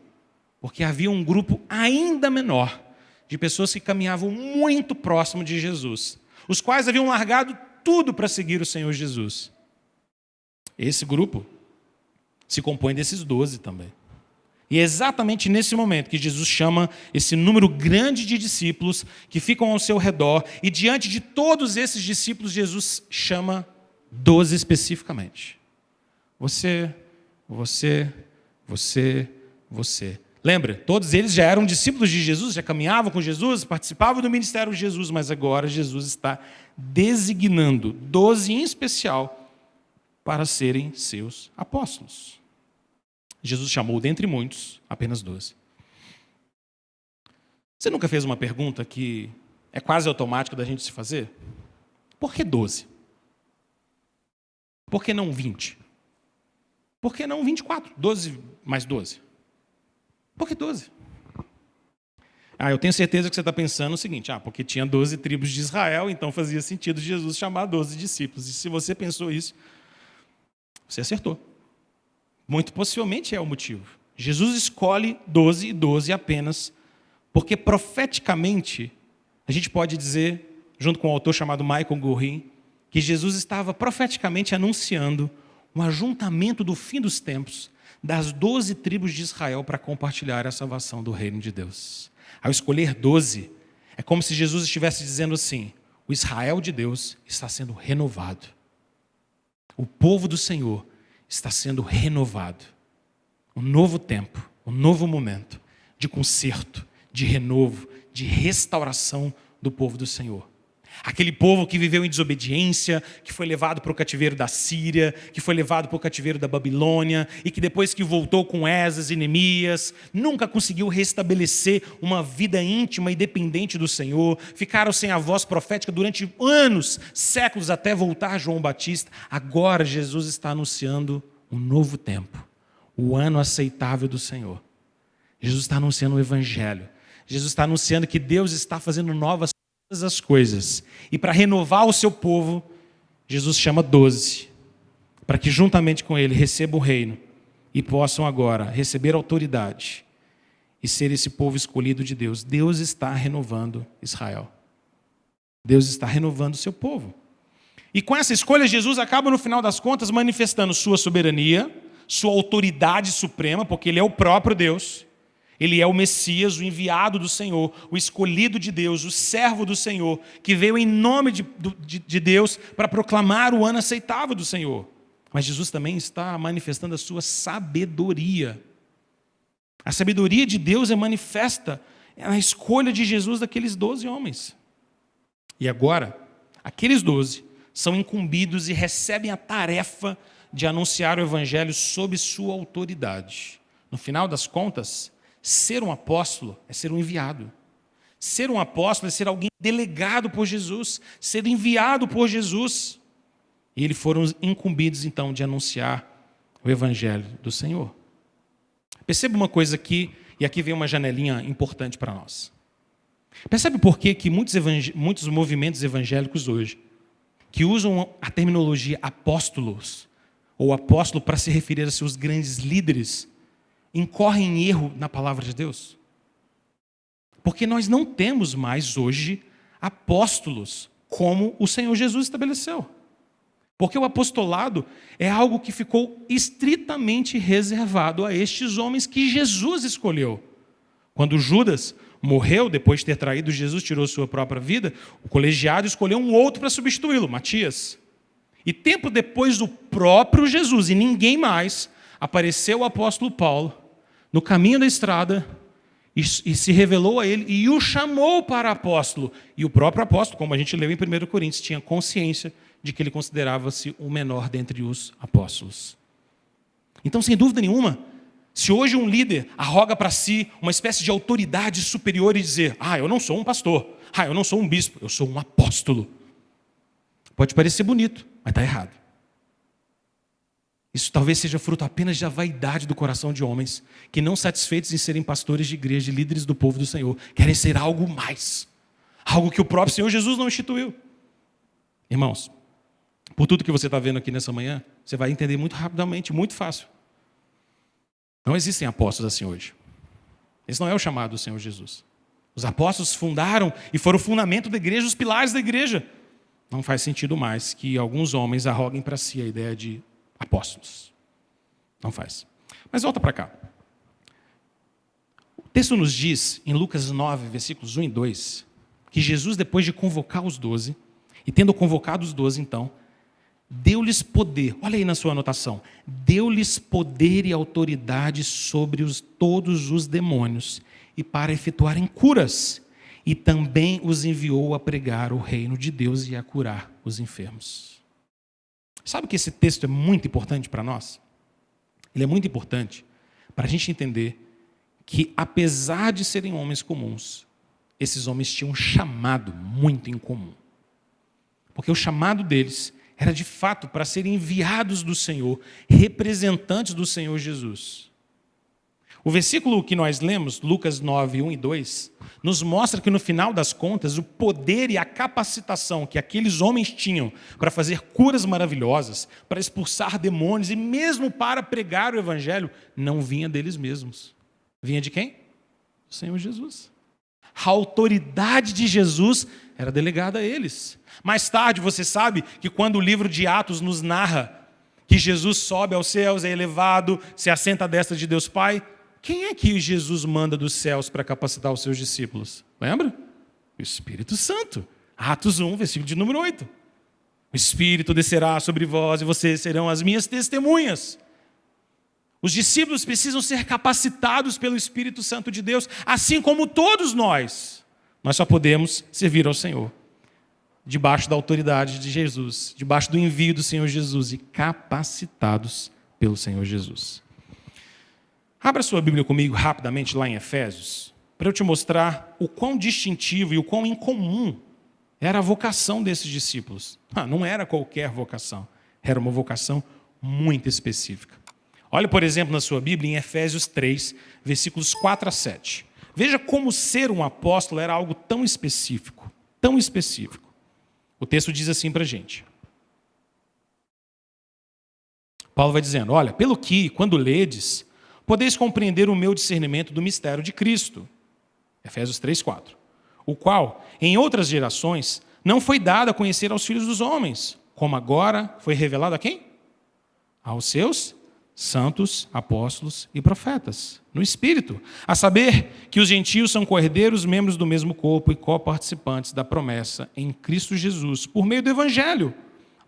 porque havia um grupo ainda menor de pessoas que caminhavam muito próximo de Jesus, os quais haviam largado tudo para seguir o Senhor Jesus. Esse grupo se compõe desses 12 também. E é exatamente nesse momento que Jesus chama esse número grande de discípulos que ficam ao seu redor, e diante de todos esses discípulos, Jesus chama 12 especificamente. Você. Lembra? Todos eles já eram discípulos de Jesus, já caminhavam com Jesus, participavam do ministério de Jesus, mas agora Jesus está designando 12 em especial para serem seus apóstolos. Jesus chamou dentre muitos apenas 12. Você nunca fez uma pergunta que é quase automática da gente se fazer? Por que 12? Por que não 20? Por que não 24? 12 mais 12? Por que 12? Eu tenho certeza que você está pensando o seguinte: porque tinha 12 tribos de Israel, então fazia sentido Jesus chamar 12 discípulos. E se você pensou isso, você acertou. Muito possivelmente é o motivo. Jesus escolhe 12 e 12 apenas, porque profeticamente, a gente pode dizer, junto com um autor chamado Michael Gorin, que Jesus estava profeticamente anunciando um ajuntamento do fim dos tempos das 12 tribos de Israel para compartilhar a salvação do reino de Deus. Ao escolher 12, é como se Jesus estivesse dizendo assim: o Israel de Deus está sendo renovado. O povo do Senhor está sendo renovado. Um novo tempo, um novo momento de conserto, de renovo, de restauração do povo do Senhor. Aquele povo que viveu em desobediência, que foi levado para o cativeiro da Síria, que foi levado para o cativeiro da Babilônia, e que depois que voltou com Esdras e Neemias, nunca conseguiu restabelecer uma vida íntima e dependente do Senhor, ficaram sem a voz profética durante anos, séculos, até voltar João Batista. Agora Jesus está anunciando um novo tempo, o ano aceitável do Senhor. Jesus está anunciando o Evangelho. Jesus está anunciando que Deus está fazendo novas todas as coisas. E para renovar o seu povo, Jesus chama 12, para que juntamente com ele recebam o reino e possam agora receber autoridade e ser esse povo escolhido de Deus. Deus está renovando Israel. Deus está renovando o seu povo. E com essa escolha, Jesus acaba, no final das contas, manifestando sua soberania, sua autoridade suprema, porque ele é o próprio Deus. Ele é o Messias, o enviado do Senhor, o escolhido de Deus, o servo do Senhor, que veio em nome de Deus para proclamar o ano aceitável do Senhor. Mas Jesus também está manifestando a sua sabedoria. A sabedoria de Deus é manifesta na escolha de Jesus daqueles 12 homens. E agora, aqueles 12 são incumbidos e recebem a tarefa de anunciar o Evangelho sob sua autoridade. No final das contas, ser um apóstolo é ser um enviado. Ser um apóstolo é ser alguém delegado por Jesus, ser enviado por Jesus. E eles foram incumbidos, então, de anunciar o Evangelho do Senhor. Perceba uma coisa aqui, e aqui vem uma janelinha importante para nós. Percebe por que muitos movimentos evangélicos hoje, que usam a terminologia apóstolos, ou apóstolo para se referir a seus grandes líderes, incorrem em erro na palavra de Deus? Porque nós não temos mais hoje apóstolos como o Senhor Jesus estabeleceu. Porque o apostolado é algo que ficou estritamente reservado a estes homens que Jesus escolheu. Quando Judas morreu, depois de ter traído Jesus, tirou sua própria vida, o colegiado escolheu um outro para substituí-lo, Matias. E tempo depois, o próprio Jesus, e ninguém mais, apareceu o apóstolo Paulo no caminho da estrada e se revelou a ele e o chamou para apóstolo. E o próprio apóstolo, como a gente leu em 1 Coríntios, tinha consciência de que ele considerava-se o menor dentre os apóstolos. Então, sem dúvida nenhuma, se hoje um líder arroga para si uma espécie de autoridade superior e dizer: eu não sou um pastor, eu não sou um bispo, eu sou um apóstolo. Pode parecer bonito, mas está errado. Isso talvez seja fruto apenas da vaidade do coração de homens que, não satisfeitos em serem pastores de igreja e líderes do povo do Senhor, querem ser algo mais, algo que o próprio Senhor Jesus não instituiu. Irmãos, por tudo que você está vendo aqui nessa manhã, você vai entender muito rapidamente, muito fácil. Não existem apóstolos assim hoje. Esse não é o chamado do Senhor Jesus. Os apóstolos fundaram e foram o fundamento da igreja, os pilares da igreja. Não faz sentido mais que alguns homens arroguem para si a ideia de apóstolos. Não faz. Mas volta para cá. O texto nos diz, em Lucas 9, versículos 1 e 2, que Jesus, depois de convocar os 12, e tendo convocado os 12, então, deu-lhes poder, olha aí na sua anotação, deu-lhes poder e autoridade sobre todos os demônios, e para efetuarem curas, e também os enviou a pregar o reino de Deus e a curar os enfermos. Sabe que esse texto é muito importante para nós? Ele é muito importante para a gente entender que, apesar de serem homens comuns, esses homens tinham um chamado muito incomum. Porque o chamado deles era de fato para serem enviados do Senhor, representantes do Senhor Jesus. O versículo que nós lemos, Lucas 9, 1 e 2, nos mostra que no final das contas, o poder e a capacitação que aqueles homens tinham para fazer curas maravilhosas, para expulsar demônios e mesmo para pregar o Evangelho, não vinha deles mesmos. Vinha de quem? Do Senhor Jesus. A autoridade de Jesus era delegada a eles. Mais tarde, você sabe que quando o livro de Atos nos narra que Jesus sobe aos céus, é elevado, se assenta à destra de Deus Pai, quem é que Jesus manda dos céus para capacitar os seus discípulos? Lembra? O Espírito Santo. Atos 1, versículo de número 8. O Espírito descerá sobre vós e vocês serão as minhas testemunhas. Os discípulos precisam ser capacitados pelo Espírito Santo de Deus, assim como todos nós. Nós só podemos servir ao Senhor debaixo da autoridade de Jesus, debaixo do envio do Senhor Jesus e capacitados pelo Senhor Jesus. Abra sua Bíblia comigo rapidamente lá em Efésios, para eu te mostrar o quão distintivo e o quão incomum era a vocação desses discípulos. Não era qualquer vocação, era uma vocação muito específica. Olha, por exemplo, na sua Bíblia, em Efésios 3, versículos 4 a 7. Veja como ser um apóstolo era algo tão específico, tão específico. O texto diz assim para a gente. Paulo vai dizendo, olha, pelo que, quando ledes, podeis compreender o meu discernimento do mistério de Cristo. Efésios 3, 4. O qual, em outras gerações, não foi dado a conhecer aos filhos dos homens, como agora foi revelado a quem? Aos seus santos, apóstolos e profetas, no Espírito, a saber que os gentios são co-herdeiros, membros do mesmo corpo e co-participantes da promessa em Cristo Jesus, por meio do Evangelho,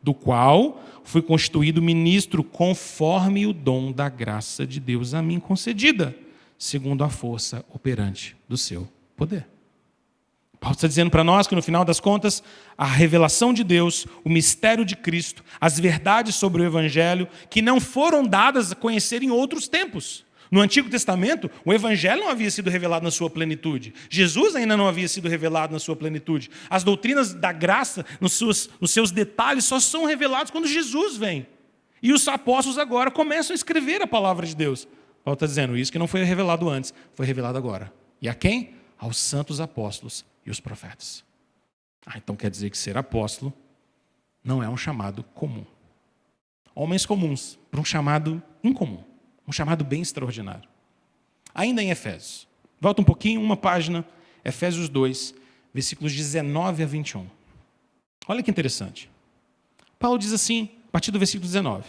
do qual fui constituído ministro conforme o dom da graça de Deus a mim concedida, segundo a força operante do seu poder. Paulo está dizendo para nós que, no final das contas, a revelação de Deus, o mistério de Cristo, as verdades sobre o Evangelho, que não foram dadas a conhecer em outros tempos. No Antigo Testamento, o Evangelho não havia sido revelado na sua plenitude. Jesus ainda não havia sido revelado na sua plenitude. As doutrinas da graça, nos seus detalhes, só são revelados quando Jesus vem. E os apóstolos agora começam a escrever a palavra de Deus. Paulo está dizendo, isso que não foi revelado antes, foi revelado agora. E a quem? Aos santos apóstolos e os profetas. Então quer dizer que ser apóstolo não é um chamado comum. Homens comuns, para um chamado incomum, um chamado bem extraordinário. Ainda em Efésios, volta um pouquinho, uma página, Efésios 2, versículos 19 a 21. Olha que interessante. Paulo diz assim, a partir do versículo 19.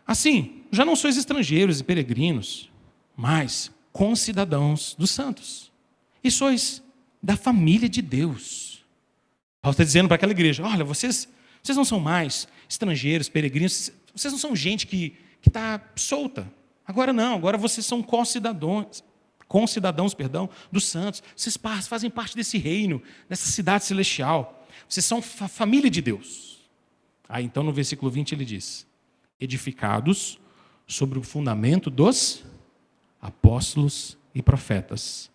Assim, já não sois estrangeiros e peregrinos, mas concidadãos dos santos. E sois da família de Deus. Paulo está dizendo para aquela igreja, olha, vocês não são mais estrangeiros, peregrinos, vocês não são gente que está solta. Agora não, agora vocês são concidadãos dos santos. Vocês fazem parte desse reino, dessa cidade celestial. Vocês são família de Deus. Então no versículo 20 ele diz, edificados sobre o fundamento dos apóstolos e profetas,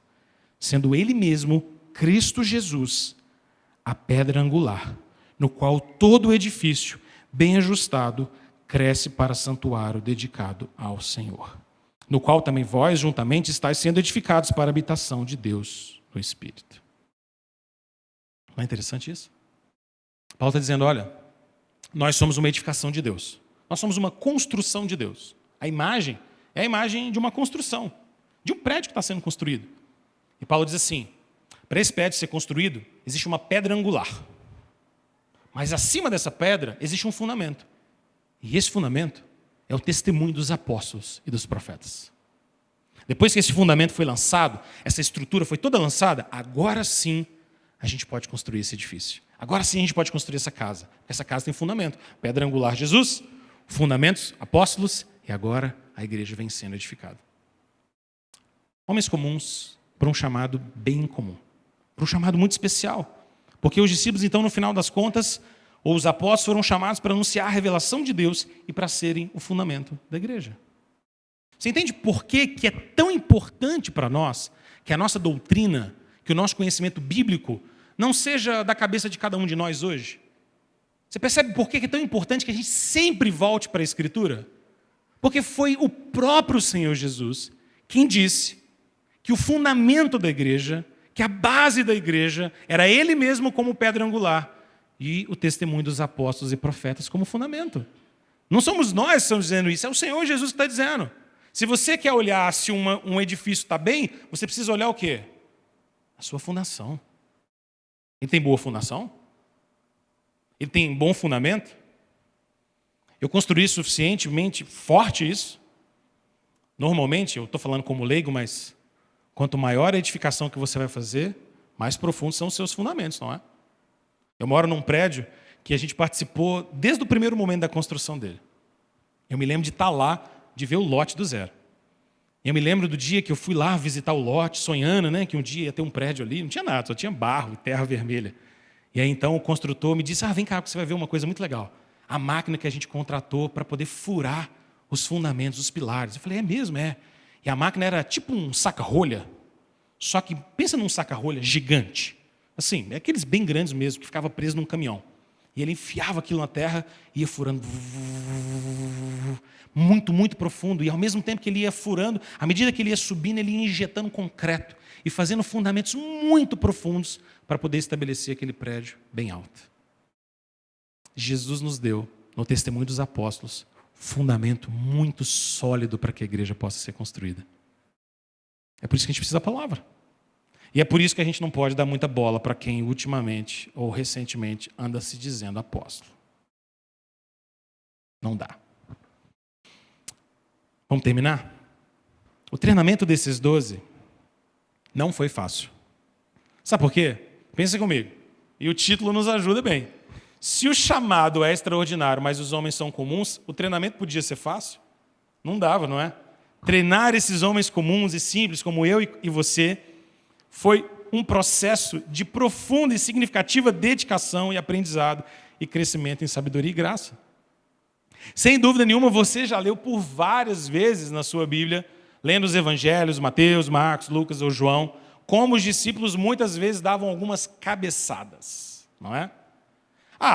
sendo ele mesmo, Cristo Jesus, a pedra angular, no qual todo o edifício, bem ajustado, cresce para santuário dedicado ao Senhor, no qual também vós, juntamente, estáis sendo edificados para a habitação de Deus no Espírito. Não é interessante isso? Paulo está dizendo, olha, nós somos uma edificação de Deus. Nós somos uma construção de Deus. A imagem é a imagem de uma construção, de um prédio que está sendo construído. E Paulo diz assim, para esse prédio ser construído, existe uma pedra angular. Mas acima dessa pedra existe um fundamento. E esse fundamento é o testemunho dos apóstolos e dos profetas. Depois que esse fundamento foi lançado, essa estrutura foi toda lançada, agora sim a gente pode construir esse edifício. Agora sim a gente pode construir essa casa. Essa casa tem fundamento. Pedra angular, Jesus, fundamentos, apóstolos, e agora a igreja vem sendo edificada. Homens comuns para um chamado bem comum. Para um chamado muito especial. Porque os discípulos, então, no final das contas, ou os apóstolos foram chamados para anunciar a revelação de Deus e para serem o fundamento da igreja. Você entende por que é tão importante para nós que a nossa doutrina, que o nosso conhecimento bíblico não seja da cabeça de cada um de nós hoje? Você percebe por que é tão importante que a gente sempre volte para a Escritura? Porque foi o próprio Senhor Jesus quem disse que o fundamento da igreja, que a base da igreja era Ele mesmo como pedra angular e o testemunho dos apóstolos e profetas como fundamento. Não somos nós que estamos dizendo isso, é o Senhor Jesus que está dizendo. Se você quer olhar se um edifício está bem, você precisa olhar o quê? A sua fundação. Ele tem boa fundação? Ele tem bom fundamento? Eu construí suficientemente forte isso? Normalmente, eu estou falando como leigo, mas quanto maior a edificação que você vai fazer, mais profundos são os seus fundamentos, não é? Eu moro num prédio que a gente participou desde o primeiro momento da construção dele. Eu me lembro de estar lá, de ver o lote do zero. Eu me lembro do dia que eu fui lá visitar o lote, sonhando, né, que um dia ia ter um prédio ali, não tinha nada, só tinha barro e terra vermelha. E aí então o construtor me disse, vem cá que você vai ver uma coisa muito legal. A máquina que a gente contratou para poder furar os fundamentos, os pilares. Eu falei, é mesmo, é. E a máquina era tipo um saca-rolha, só que pensa num saca-rolha gigante. Assim, é aqueles bem grandes mesmo, que ficava preso num caminhão. E ele enfiava aquilo na terra e ia furando muito, muito profundo. E ao mesmo tempo que ele ia furando, à medida que ele ia subindo, ele ia injetando concreto e fazendo fundamentos muito profundos para poder estabelecer aquele prédio bem alto. Jesus nos deu, no testemunho dos apóstolos, fundamento muito sólido para que a igreja possa ser construída. É por isso que a gente precisa da palavra. E é por isso que a gente não pode dar muita bola para quem ultimamente ou recentemente anda se dizendo apóstolo. Não dá. Vamos terminar? O treinamento desses 12 não foi fácil. Sabe por quê? Pensa comigo. E o título nos ajuda bem. Se o chamado é extraordinário, mas os homens são comuns, o treinamento podia ser fácil? Não dava, não é? Treinar esses homens comuns e simples, como eu e você, foi um processo de profunda e significativa dedicação e aprendizado e crescimento em sabedoria e graça. Sem dúvida nenhuma, você já leu por várias vezes na sua Bíblia, lendo os evangelhos, Mateus, Marcos, Lucas ou João, como os discípulos muitas vezes davam algumas cabeçadas, não é?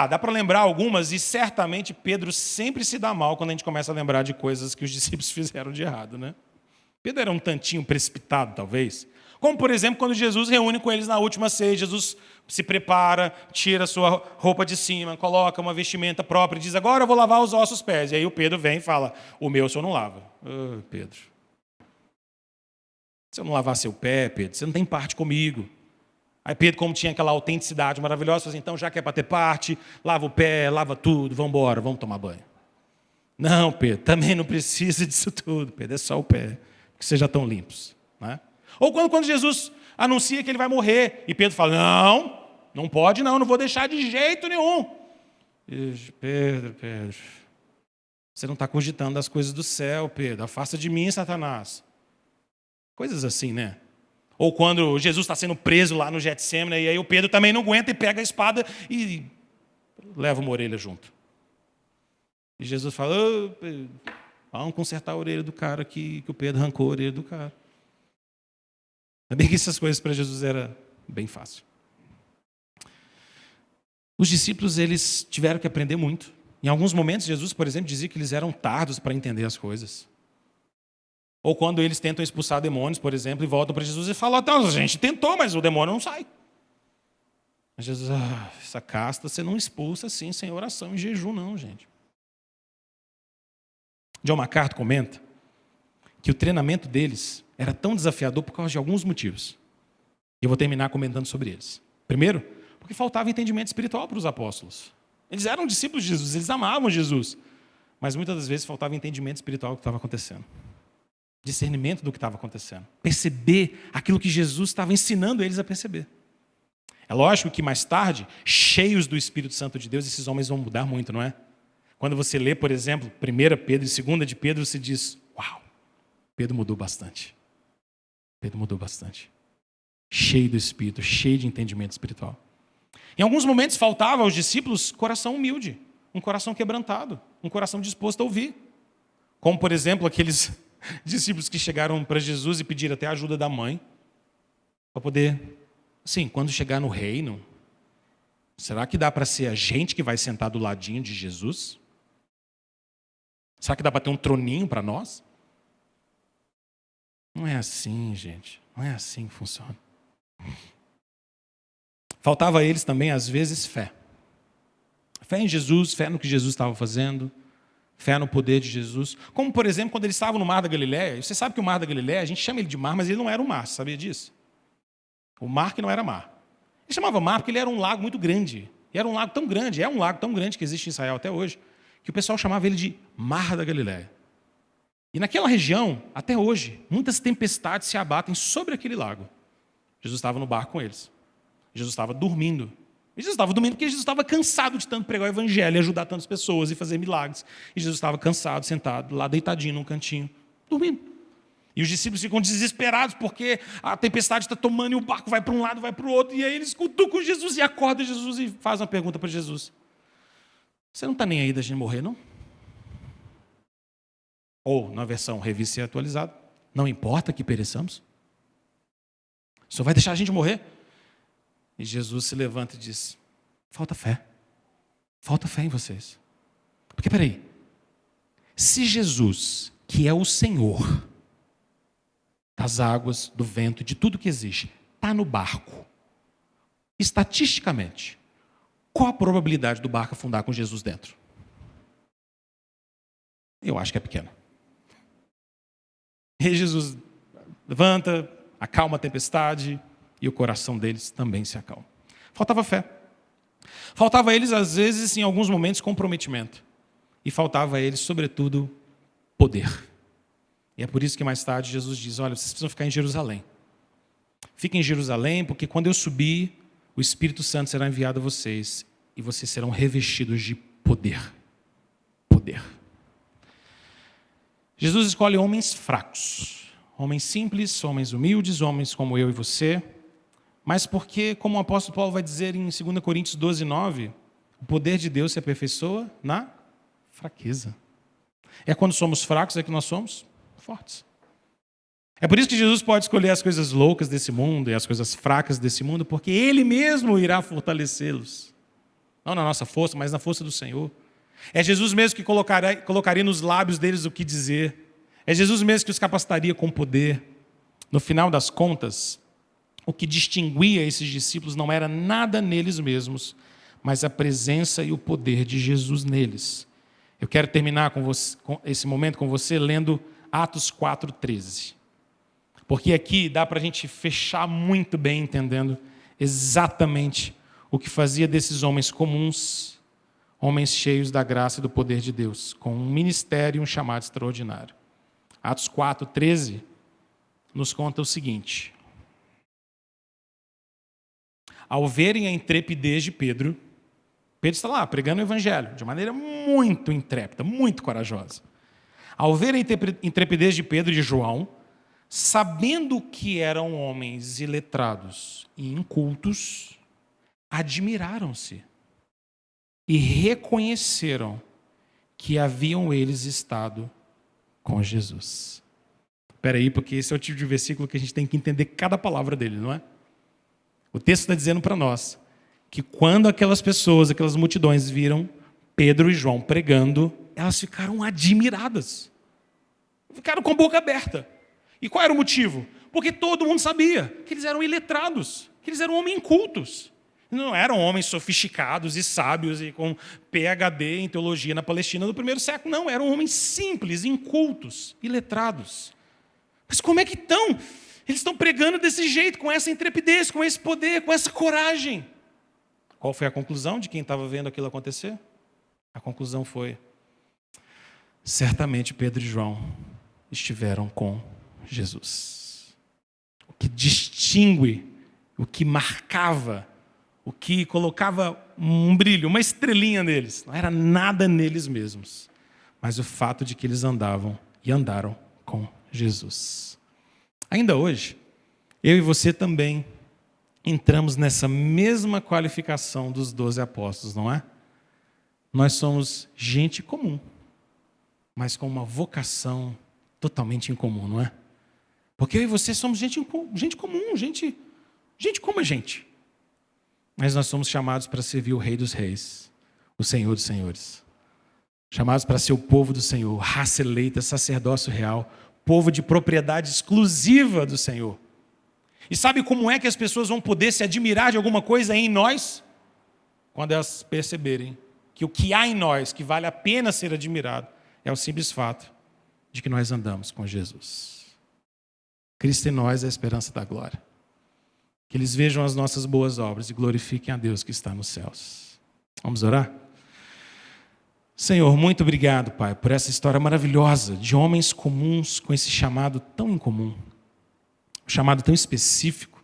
Dá para lembrar algumas, e certamente Pedro sempre se dá mal quando a gente começa a lembrar de coisas que os discípulos fizeram de errado, né? Pedro era um tantinho precipitado, talvez. Como, por exemplo, quando Jesus reúne com eles na última ceia, Jesus se prepara, tira a sua roupa de cima, coloca uma vestimenta própria e diz, agora eu vou lavar os vossos pés. E aí o Pedro vem e fala, o meu o senhor não lava. Pedro, se eu não lavar seu pé, Pedro, você não tem parte comigo. Aí Pedro, como tinha aquela autenticidade maravilhosa, falou assim, então já que é para ter parte, lava o pé, lava tudo, vamos embora, vamos tomar banho. Não, Pedro, também não precisa disso tudo, Pedro, é só o pé, que vocês já estão limpos. Né? Ou quando Jesus anuncia que ele vai morrer, e Pedro fala, não pode não vou deixar de jeito nenhum. Pedro, você não está cogitando as coisas do céu, Pedro, afasta de mim, Satanás. Coisas assim, né? Ou quando Jesus está sendo preso lá no Getsêmani, e aí o Pedro também não aguenta e pega a espada e leva uma orelha junto. E Jesus fala, Pedro, vamos consertar a orelha do cara aqui, que o Pedro arrancou a orelha do cara. Ainda bem que essas coisas para Jesus era bem fácil. Os discípulos, eles tiveram que aprender muito. Em alguns momentos, Jesus, por exemplo, dizia que eles eram tardos para entender as coisas. Ou quando eles tentam expulsar demônios, por exemplo, e voltam para Jesus e falam, então, a gente tentou, mas o demônio não sai. Mas Jesus, essa casta você não expulsa assim, sem oração e jejum, não, gente. John MacArthur comenta que o treinamento deles era tão desafiador por causa de alguns motivos. E eu vou terminar comentando sobre eles. Primeiro, porque faltava entendimento espiritual para os apóstolos. Eles eram discípulos de Jesus, eles amavam Jesus. Mas muitas das vezes faltava entendimento espiritual do que estava acontecendo. Discernimento do que estava acontecendo. Perceber aquilo que Jesus estava ensinando eles a perceber. É lógico que mais tarde, cheios do Espírito Santo de Deus, esses homens vão mudar muito, não é? Quando você lê, por exemplo, 1 Pedro e 2 de Pedro, você diz, uau, Pedro mudou bastante. Pedro mudou bastante. Cheio do Espírito, cheio de entendimento espiritual. Em alguns momentos faltava aos discípulos coração humilde, um coração quebrantado, um coração disposto a ouvir. Como, por exemplo, aqueles discípulos que chegaram para Jesus e pediram até a ajuda da mãe, para poder, assim, quando chegar no reino, será que dá para ser a gente que vai sentar do ladinho de Jesus? Será que dá para ter um troninho para nós? Não é assim, gente. Não é assim que funciona. Faltava a eles também, às vezes, fé. Fé em Jesus, fé no que Jesus estava fazendo, fé no poder de Jesus. Como, por exemplo, quando eles estavam no Mar da Galileia. Você sabe que o Mar da Galileia, a gente chama ele de mar, mas ele não era um mar, você sabia disso? O mar que não era mar. Ele chamava mar porque ele era um lago muito grande. E era um lago tão grande, é um lago tão grande que existe em Israel até hoje, que o pessoal chamava ele de Mar da Galileia. E naquela região, até hoje, muitas tempestades se abatem sobre aquele lago. Jesus estava no barco com eles. Jesus estava dormindo. E Jesus estava dormindo porque Jesus estava cansado de tanto pregar o evangelho e ajudar tantas pessoas e fazer milagres. E Jesus estava cansado, sentado, lá deitadinho num cantinho, dormindo. E os discípulos ficam desesperados porque a tempestade está tomando e o barco vai para um lado, vai para o outro. E aí eles cutucam Jesus e acordam Jesus e fazem uma pergunta para Jesus. Você não está nem aí da gente morrer, não? Ou, na versão revista e atualizada, não importa que pereçamos? Só vai deixar a gente morrer? E Jesus se levanta e diz, falta fé. Falta fé em vocês. Porque, peraí, se Jesus, que é o Senhor das águas, do vento, de tudo que existe, está no barco, estatisticamente, qual a probabilidade do barco afundar com Jesus dentro? Eu acho que é pequena. E Jesus levanta, acalma a tempestade e o coração deles também se acalma. Faltava fé. Faltava a eles, às vezes, em alguns momentos, comprometimento. E faltava a eles, sobretudo, poder. E é por isso que mais tarde Jesus diz, olha, vocês precisam ficar em Jerusalém. Fiquem em Jerusalém, porque quando eu subir, o Espírito Santo será enviado a vocês e vocês serão revestidos de poder. Poder. Jesus escolhe homens fracos, homens simples, homens humildes, homens como eu e você, mas porque, como o apóstolo Paulo vai dizer em 2 Coríntios 12, 9, o poder de Deus se aperfeiçoa na fraqueza. É quando somos fracos é que nós somos fortes. É por isso que Jesus pode escolher as coisas loucas desse mundo e as coisas fracas desse mundo, porque Ele mesmo irá fortalecê-los. Não na nossa força, mas na força do Senhor. É Jesus mesmo que colocaria nos lábios deles o que dizer. É Jesus mesmo que os capacitaria com poder. No final das contas, o que distinguia esses discípulos não era nada neles mesmos, mas a presença e o poder de Jesus neles. Eu quero terminar com esse momento com você lendo Atos 4:13. Porque aqui dá para a gente fechar muito bem entendendo exatamente o que fazia desses homens comuns, homens cheios da graça e do poder de Deus, com um ministério e um chamado extraordinário. Atos 4:13 nos conta o seguinte. Ao verem a intrepidez de Pedro está lá pregando o evangelho de maneira muito intrépida, muito corajosa. Ao verem a intrepidez de Pedro e de João, sabendo que eram homens iletrados e incultos, admiraram-se e reconheceram que haviam eles estado com Jesus. Espera aí, porque esse é o tipo de versículo que a gente tem que entender cada palavra dele, não é? O texto está dizendo para nós que quando aquelas pessoas, aquelas multidões viram Pedro e João pregando, elas ficaram admiradas. Ficaram com a boca aberta. E qual era o motivo? Porque todo mundo sabia que eles eram iletrados, que eles eram homens incultos. Não eram homens sofisticados e sábios e com PhD em teologia na Palestina do primeiro século. Não, eram homens simples, incultos, iletrados. Mas como é que estão? Eles estão pregando desse jeito, com essa intrepidez, com esse poder, com essa coragem. Qual foi a conclusão de quem estava vendo aquilo acontecer? A conclusão foi: certamente Pedro e João estiveram com Jesus. O que distingue, o que marcava, o que colocava um brilho, uma estrelinha neles, não era nada neles mesmos, mas o fato de que eles andavam e andaram com Jesus. Ainda hoje, eu e você também entramos nessa mesma qualificação dos 12 apóstolos, não é? Nós somos gente comum, mas com uma vocação totalmente incomum, não é? Porque eu e você somos gente comum, gente como a gente. Mas nós somos chamados para servir o Rei dos Reis, o Senhor dos Senhores. Chamados para ser o povo do Senhor, raça eleita, sacerdócio real, povo de propriedade exclusiva do Senhor. E sabe como é que as pessoas vão poder se admirar de alguma coisa em nós? Quando elas perceberem que o que há em nós, que vale a pena ser admirado, é o simples fato de que nós andamos com Jesus. Cristo em nós é a esperança da glória. Que eles vejam as nossas boas obras e glorifiquem a Deus que está nos céus. Vamos orar? Senhor, muito obrigado, Pai, por essa história maravilhosa de homens comuns com esse chamado tão incomum. Um chamado tão específico,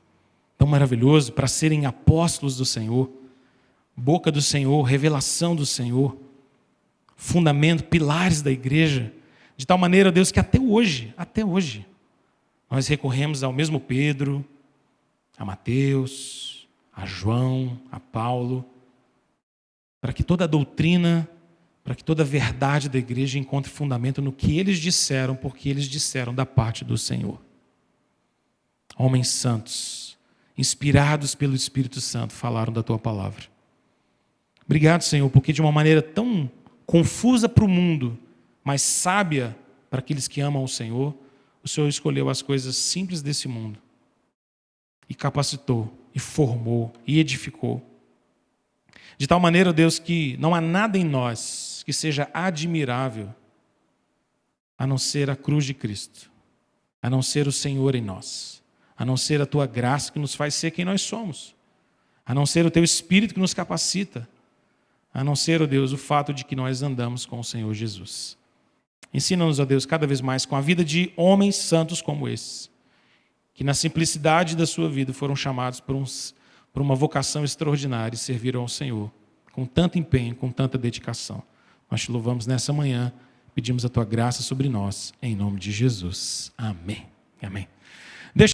tão maravilhoso para serem apóstolos do Senhor, boca do Senhor, revelação do Senhor, fundamento, pilares da igreja, de tal maneira, Deus, que até hoje, Nós recorremos ao mesmo Pedro, a Mateus, a João, a Paulo, para que toda a doutrina, para que toda a verdade da igreja encontre fundamento no que eles disseram, porque eles disseram da parte do Senhor. Homens santos, inspirados pelo Espírito Santo, falaram da tua palavra. Obrigado, Senhor, porque de uma maneira tão confusa para o mundo, mas sábia para aqueles que amam o Senhor, o Senhor escolheu as coisas simples desse mundo e capacitou, e formou, e edificou. De tal maneira, Deus, que não há nada em nós que seja admirável a não ser a cruz de Cristo, a não ser o Senhor em nós, a não ser a tua graça que nos faz ser quem nós somos, a não ser o teu Espírito que nos capacita, a não ser, ó Deus, o fato de que nós andamos com o Senhor Jesus. Ensina-nos, ó Deus, cada vez mais com a vida de homens santos como esses, que na simplicidade da sua vida foram chamados por uma vocação extraordinária e serviram ao Senhor com tanto empenho, com tanta dedicação. Nós te louvamos nessa manhã, pedimos a tua graça sobre nós, em nome de Jesus. Amém. Amém.